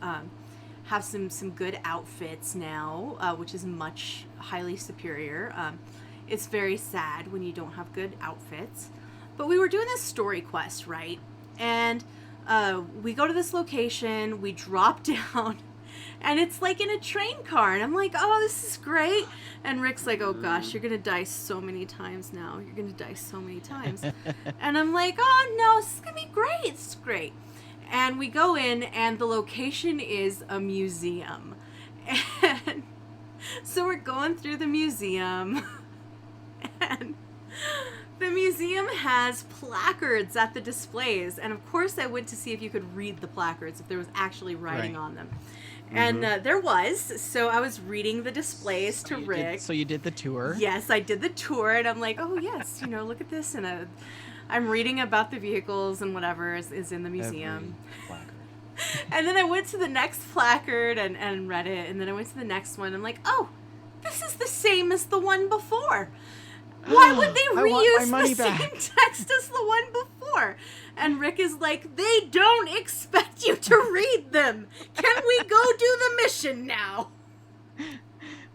Have some good outfits now, which is much highly superior. It's very sad when you don't have good outfits. But we were doing this story quest, right? And we go to this location. We drop down. And it's like in a train car. And I'm like, oh, this is great. And Rick's like, oh, gosh, you're going to die so many times now. You're going to die so many times. And I'm like, oh, no, this is going to be great. It's great. And we go in, and the location is a museum. And so we're going through the museum. And the museum has placards at the displays. And, of course, I went to see if you could read the placards, if there was actually writing on them. And there was, so I was reading the displays to Rick. So you did the tour? Yes, I did the tour, and I'm like, oh yes, you know, look at this, and I'm reading about the vehicles and whatever is in the museum. And then I went to the next placard and read it, and then I went to the next one. I'm like, oh, this is the same as the one before. Why would they reuse the same text as the one before? And Rick is like, they don't expect you to read them. Can we go do the mission now?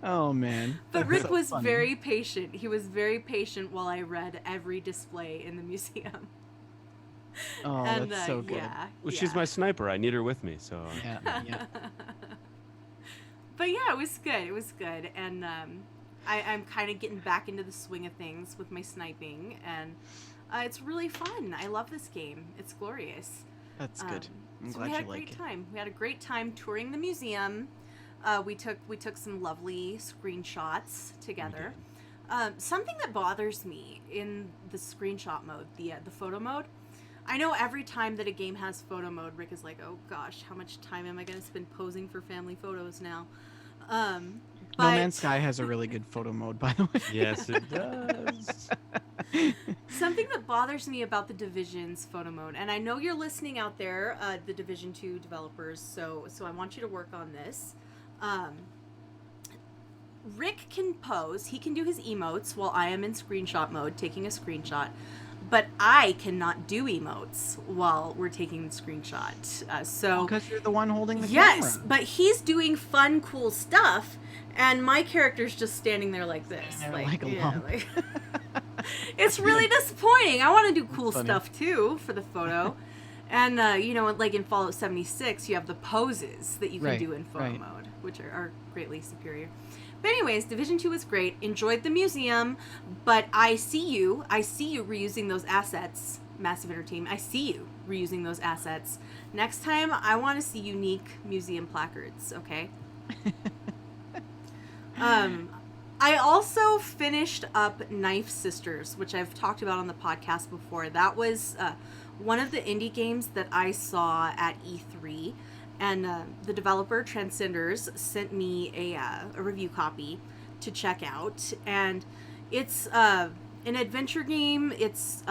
Oh, man. But Rick was very patient. He was very patient while I read every display in the museum. Oh, and, that's so good. Yeah, well, she's my sniper. I need her with me, so. Yeah. But yeah, it was good. It was good. And I'm kind of getting back into the swing of things with my sniping, and it's really fun. I love this game. It's glorious. That's good. I'm glad we had you like it. Time. We had a great time touring the museum. We took some lovely screenshots together. Something that bothers me in the screenshot mode, the photo mode. I know every time that a game has photo mode, Rick is like, "Oh gosh, how much time am I going to spend posing for family photos now?" No Man's Sky has a really good photo mode, by the way. Yes, it does. Something that bothers me about the Division's photo mode, and I know you're listening out there, the Division 2 developers, so I want you to work on this. Rick can pose. He can do his emotes while I am in screenshot mode taking a screenshot. But I cannot do emotes while we're taking the screenshot. So Because you're the one holding the yes, camera. but he's doing fun, cool stuff, and my character's just standing there like this. Standing there like a lump. It's really disappointing. I want to do cool funny. stuff too for the photo. And, like in Fallout 76, you have the poses that you can Right, do in photo right. mode, which are greatly superior. But anyways, Division 2 was great. Enjoyed the museum, but I see you reusing those assets, Massive Entertainment. I see you reusing those assets. Next time, I want to see unique museum placards, okay? I also finished up Knife Sisters, which I've talked about on the podcast before. That was one of the indie games that I saw at E3. And the developer, Transcenders, sent me a review copy to check out. And it's an adventure game. It's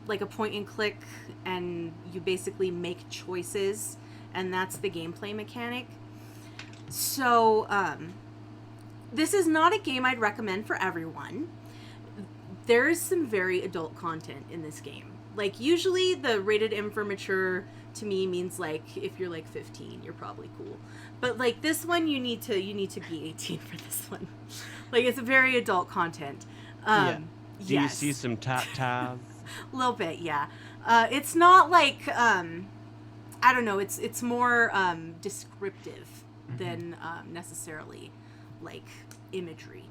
like a point and click, and you basically make choices. And that's the gameplay mechanic. So, this is not a game I'd recommend for everyone. There is some very adult content in this game. Like, usually the rated M for mature to me means like if you're like 15, you're probably cool. But like this one, you need to be 18 for this one. Like, it's very adult content. Yeah. Do you see some tap tabs? A little bit, yeah. It's not like I don't know. It's more descriptive than necessarily like imagery,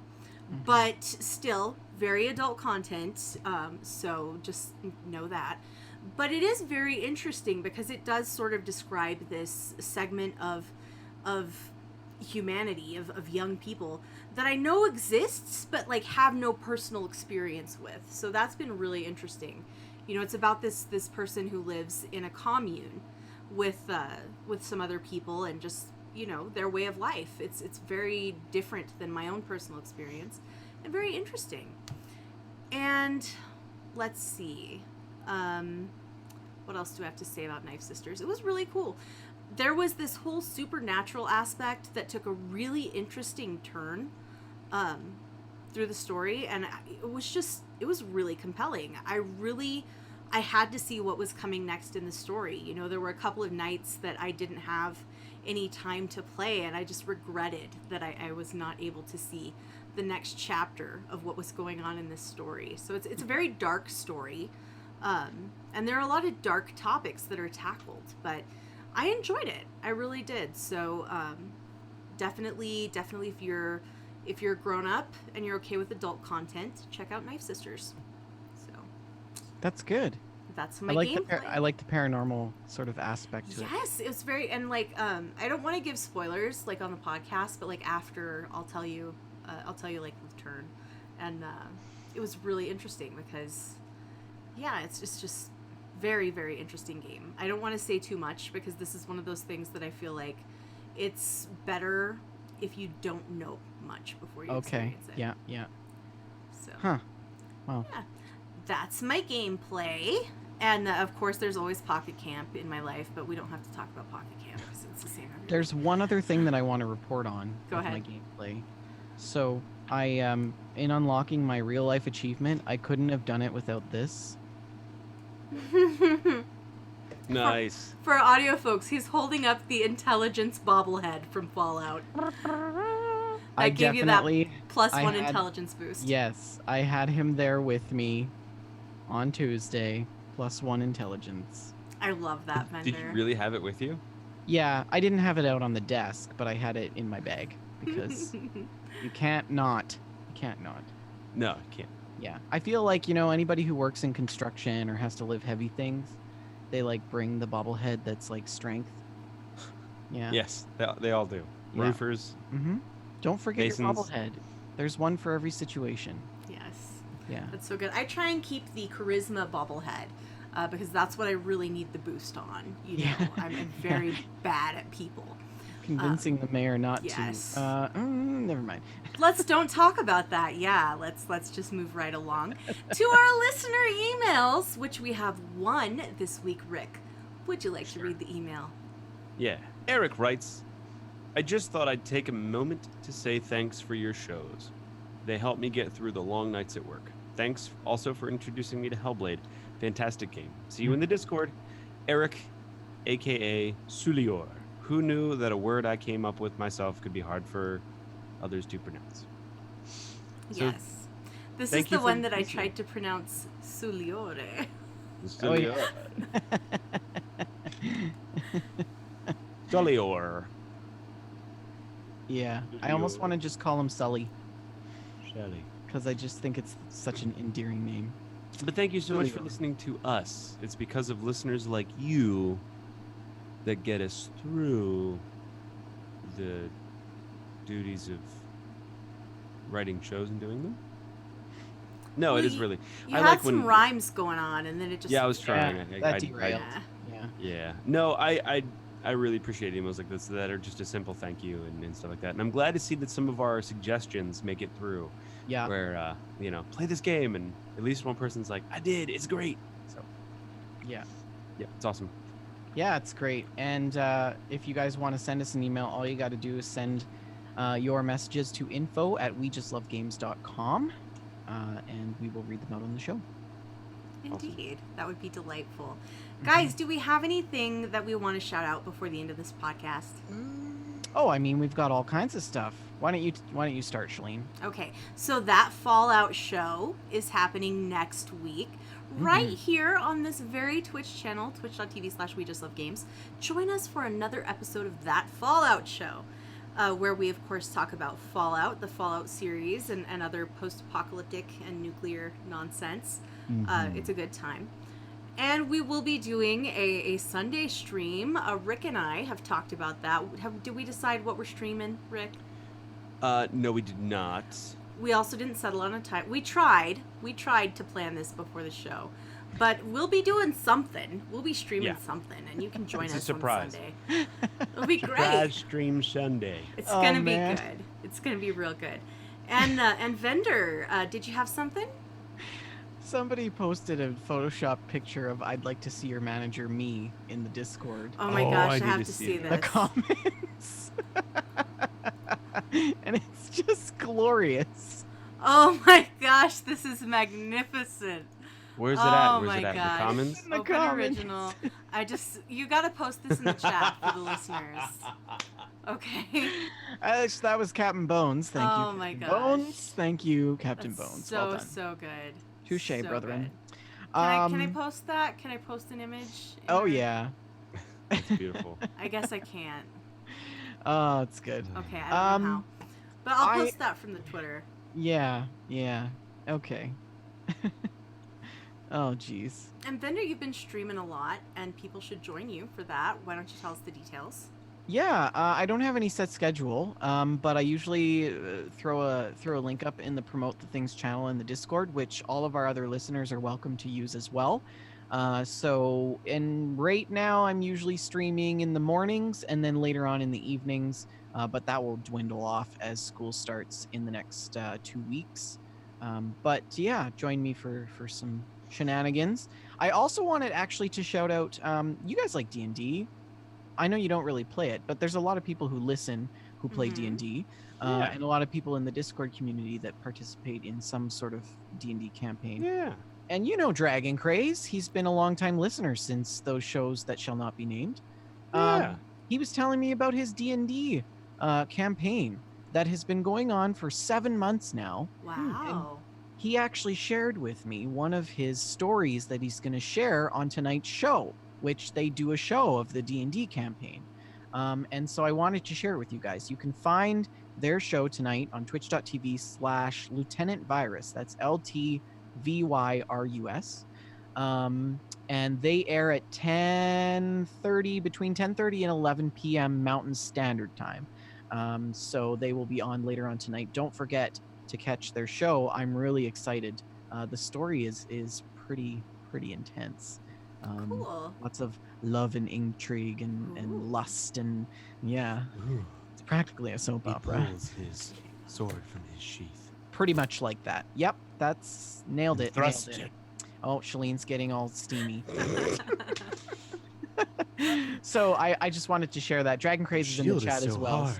but still very adult content. So just know that. But it is very interesting because it does sort of describe this segment of humanity, of young people that I know exists, but like have no personal experience with. So that's been really interesting. You know, it's about this person who lives in a commune with some other people, and just, you know, their way of life. It's very different than my own personal experience, and very interesting. And let's see. What else do I have to say about Knife Sisters? It was really cool. There was this whole supernatural aspect that took a really interesting turn through the story, and it was really compelling. I had to see what was coming next in the story. You know, there were a couple of nights that I didn't have any time to play, and I just regretted that I was not able to see the next chapter of what was going on in this story. So it's a very dark story. And there are a lot of dark topics that are tackled, but I enjoyed it. I really did. So, definitely if you're grown up and you're okay with adult content, check out Knife Sisters. So That's good. that's my I like gameplay. I like the paranormal sort of aspect to it. Yes, it was very, and like, I don't want to give spoilers like on the podcast, but like after I'll tell you like the turn, and it was really interesting because, yeah, it's just very, very interesting game. I don't want to say too much because this is one of those things that I feel like it's better if you don't know much before you Okay. experience it. Yeah. So, Huh. Wow. yeah, that's my gameplay. And of course, there's always Pocket Camp in my life, but we don't have to talk about Pocket Camp because it's the same every There's week. one other thing that I want to report on Go with my ahead. gameplay. So I in unlocking my real life achievement, I couldn't have done it without this. Nice. For our audio folks, he's holding up the intelligence bobblehead from Fallout. I gave you that definitely plus I one had- intelligence boost. Yes, I had him there with me on Tuesday, +1 intelligence. I love that vendor. Did you really have it with you? Yeah, I didn't have it out on the desk, but I had it in my bag because you can't not. No, I can't. Yeah, I feel like, you know, anybody who works in construction or has to live heavy things, they like bring the bobblehead that's like strength. Yeah. Yes, they all do. Yeah. Roofers. Mm-hmm. Don't forget your Masons. bobblehead. There's one for every situation. Yes, Yeah. that's so good. I try and keep the charisma bobblehead because that's what I really need the boost on. You know, Yeah. I'm very bad at people. Convincing the mayor not yes. to. Never mind. Don't talk about that. Yeah, let's just move right along to our listener emails, which we have one this week. Rick, would you like to read the email? Yeah. Eric writes, I just thought I'd take a moment to say thanks for your shows. They help me get through the long nights at work. Thanks also for introducing me to Hellblade. Fantastic game. See you in the Discord. Eric, aka Sulior. Who knew that a word I came up with myself could be hard for others to pronounce? So, Yes. This is thank the you for one that I listening. tried to pronounce Suliore. Oh, yeah. Sulior. Yeah, I almost want to just call him Sully Shelly. because I just think it's such an endearing name. But thank you so much for Sulior. listening to us. It's because of listeners like you that get us through the duties of writing shows and doing them. No, Well, it is really. You I had like some when. rhymes going on, and then it just... Yeah, I was trying. That derailed. Yeah. Yeah. Yeah. No, I really appreciate emails like this that are just a simple thank you and stuff like that. And I'm glad to see that some of our suggestions make it through. Yeah. Where play this game, and at least one person's like, I did. It's great. So Yeah. yeah, it's awesome. Yeah, it's great. And if you guys want to send us an email, all you got to do is send your messages to info@wejustlovegames.com, and we will read them out on the show. Indeed. That would be delightful. Guys, do we have anything that we want to shout out before the end of this podcast? Oh, I mean, we've got all kinds of stuff. Why don't you start, Shalene? Okay, so that Fallout show is happening next week, right here on this very Twitch channel, twitch.tv/WeJustLoveGames. Join us for another episode of that Fallout show, where we, of course, talk about Fallout, the Fallout series, and other post-apocalyptic and nuclear nonsense. It's a good time. And we will be doing a Sunday stream. Rick and I have talked about that. Did we decide what we're streaming, Rick? No, we did not. We also didn't settle on a time. We tried to plan this before the show, but we'll be doing something. We'll be streaming something, and you can join It's a us surprise. on Sunday. It'll be great. Surprise stream Sunday. It's Oh, gonna man. be good. It's gonna be real good. And Vendor, did you have something? Somebody posted a Photoshop picture of "I'd like to see your manager, me" in the Discord. Oh my Oh, gosh, I I need have to to see see that. The this. comments, and it's just glorious. Oh my gosh, this is magnificent. Where's it at? Oh Where's my it at? gosh. The comments? In the Open comments. original. You gotta post this in the chat for the listeners. Okay. That was Captain Bones. Thank you. Oh my Captain gosh. Bones. Thank you, Captain That's Bones. So Well done. so good. Touche, So brethren. good. Can I post that? Can I post an image? in Oh our- yeah. It's beautiful. I guess I can't. Oh, it's good. Okay, I don't know how. But I'll I- post that from the Twitter. Yeah. Okay. Oh, jeez. And Vendor, you've been streaming a lot, and people should join you for that. Why don't you tell us the details? Yeah, I don't have any set schedule, but I usually throw a link up in the Promote the Things channel in the Discord, which all of our other listeners are welcome to use as well. So right now I'm usually streaming in the mornings and then later on in the evenings, but that will dwindle off as school starts in the next 2 weeks. But yeah, join me for some shenanigans. I also wanted actually to shout out, you guys like D&D. I know you don't really play it, but there's a lot of people who listen who play Mhm. D&D, Yeah. and a lot of people in the Discord community that participate in some sort of D&D campaign. Yeah. And you know Dragon Craze, he's been a longtime listener since those shows that shall not be named. Yeah. He was telling me about his D&D campaign that has been going on for 7 months now. Wow. He actually shared with me one of his stories that he's going to share on tonight's show, which they do a show of the D&D campaign. And so I wanted to share it with you guys. You can find their show tonight on twitch.tv/Lieutenant Virus. That's LTVYRUS. And they air at 10:30, between 10:30 and 11 p.m. Mountain Standard Time. So they will be on later on tonight. Don't forget to catch their show. I'm really excited. The story is pretty intense. Cool. Lots of love and intrigue Ooh. and lust and yeah, it's practically a soap opera. his sword from his sheath. Pretty much like that. Yep, that's nailed it. Thrust nailed it. it. Oh, Shalene's getting all steamy. So I just wanted to share that. Dragon Craze is in the Shield chat is as so well.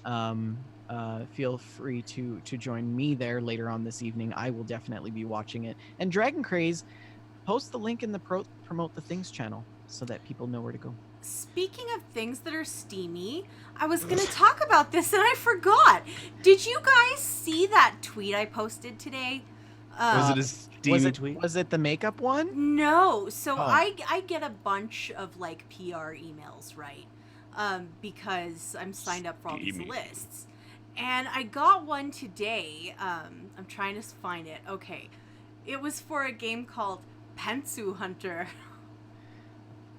hard. Feel free to join me there later on this evening. I will definitely be watching it. And Dragon Craze, post the link in the Promote the Things channel so that people know where to go. Speaking of things that are steamy, I was going to talk about this and I forgot. Did you guys see that tweet I posted today? Was it a steamy tweet? Was it the makeup one? No. So Oh. I get a bunch of like PR emails, right? Because I'm signed up for all these Steamy. lists. And I got one today. I'm trying to find it. Okay. It was for a game called Pentsu Hunter.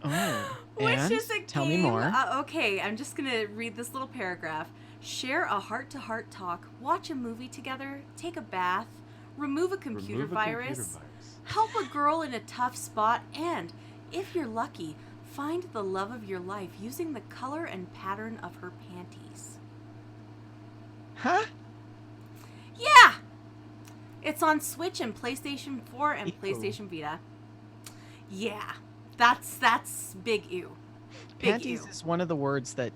Oh, Which and? is a Tell game. me more. Okay, I'm just gonna read this little paragraph. Share a heart-to-heart talk, watch a movie together, take a bath, remove a computer virus, help a girl in a tough spot, and, if you're lucky, find the love of your life using the color and pattern of her panties. Huh? Yeah! It's on Switch and PlayStation 4 and Ew. PlayStation Vita. Yeah. That's big ew. Big Panties ew. is one of the words that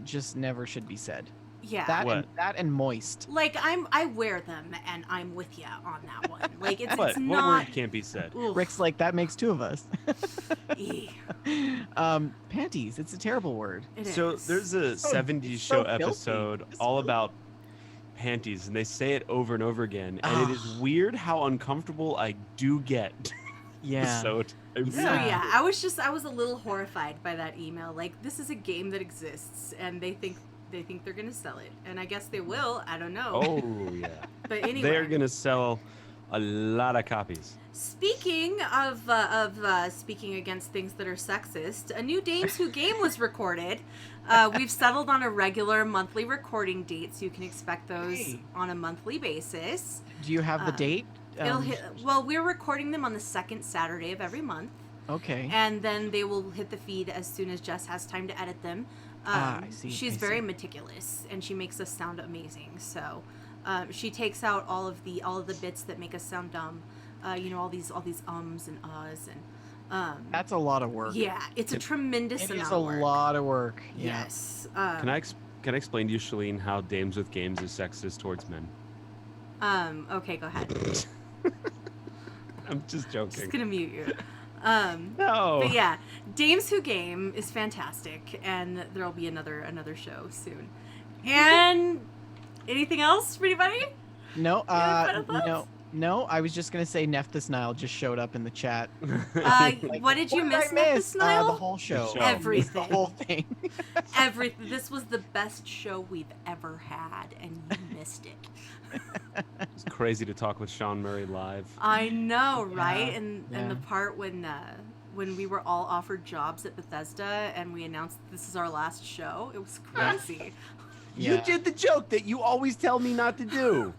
just never should be said. Yeah. That and moist. Like I wear them and I'm with you on that one. Like it's What not. word can't be said? Oof. Rick's like, that makes two of us. Ew. Panties. It's a terrible word. It So is. there's a So- 70s it's show so filthy. episode It's all filthy. about panties, and they say it over and over again, and it is weird how uncomfortable I do get. Yeah. So So yeah, I was a little horrified by that email. Like this is a game that exists and they think they're gonna sell it, and I guess they will. I don't know. Oh yeah. But anyway, They're gonna sell a lot of copies. Speaking of speaking against things that are sexist, a new Dames Who Game was recorded. We've settled on a regular monthly recording date, so you can expect those Hey. on a monthly basis. Do you have the date? Well, we're recording them on the second Saturday of every month, Okay. and then they will hit the feed as soon as Jess has time to edit them. I see, She's I very see. meticulous, and she makes us sound amazing. So she takes out all of the bits that make us sound dumb. All these ums and ahs and That's a lot of work. yeah, it's a tremendous It amount is a of work. lot of work. Yeah. Yes. Can I explain to you, Shalene, how Dames with Games is sexist towards men? Okay, go ahead. I'm just joking. Just gonna mute you. No. But yeah, Dames Who Game is fantastic, and there'll be another show soon. And anything else for anybody? No, have final thoughts? no. I was just gonna say Nephthys Nile just showed up in the chat. What did you miss, I Nephthys Nile? The whole show. The show. Everything. The whole thing. Everything. This was the best show we've ever had, and you missed it. It's crazy to talk with Sean Murray live. I know, right? Yeah, And yeah. the part when we were all offered jobs at Bethesda and we announced this is our last show, it was crazy. Yeah. You did the joke that you always tell me not to do.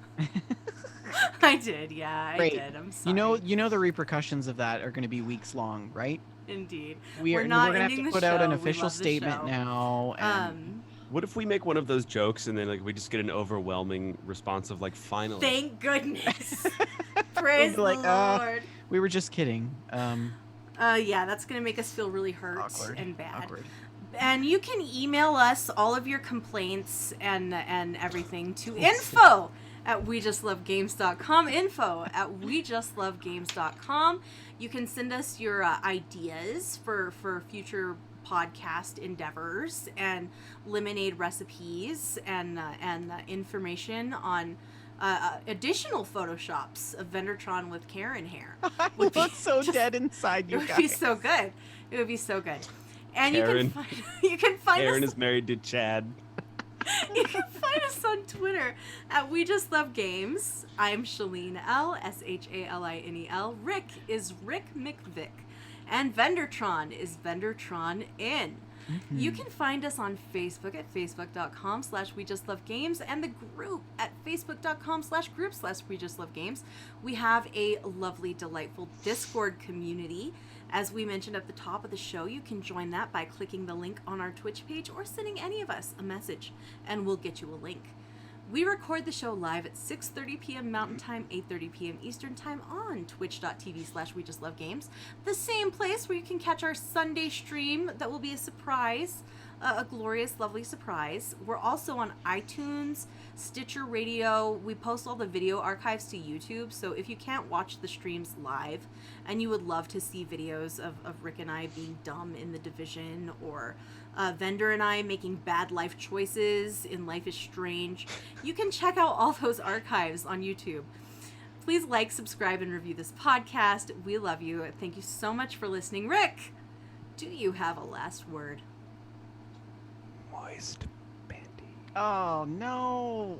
I did, yeah, I Great. did. I'm sorry. You know the repercussions of that are going to be weeks long, right? Indeed. We're not going to have ending to the put out an show. We official love the statement show. now. And What if we make one of those jokes and then like we just get an overwhelming response of like finally? Thank goodness. Praise We'll be the like, Lord. we were just kidding. Yeah, that's gonna make us feel really hurt Awkward. and bad. Awkward. And you can email us all of your complaints and everything to info@wejustlovegames.com. info@wejustlovegames.com. You can send us your ideas for future podcast endeavors and lemonade recipes and information on additional photoshops of Vendertron with Karen hair. I Would be look so just- dead inside It you would guys. be so good. It would be so good. And Karen. you can find Aaron us is married to Chad. you can find us on Twitter at We Just Love Games. I'm Shalene L, SHALINEL. Rick is Rick McVick. And Vendertron is Vendertron in. You can find us on Facebook at facebook.com/WeJustLoveGames and the group at facebook.com/group/WeJustLoveGames. We have a lovely, delightful Discord community. As we mentioned at the top of the show, you can join that by clicking the link on our Twitch page or sending any of us a message, and we'll get you a link. We record the show live at 6:30 p.m. Mountain Time, 8:30 p.m. Eastern Time on twitch.tv/WeJustLoveGames, the same place where you can catch our Sunday stream that will be a surprise, a glorious, lovely surprise. We're also on iTunes, Stitcher Radio. We post all the video archives to YouTube, so if you can't watch the streams live and you would love to see videos of Rick and I being dumb in The Division, or Vendor and I making bad life choices in Life is Strange, you can check out all those archives on YouTube. Please like, subscribe, and review this podcast. We love you. Thank you so much for listening. Rick, do you have a last word? Moist panty. Oh, no.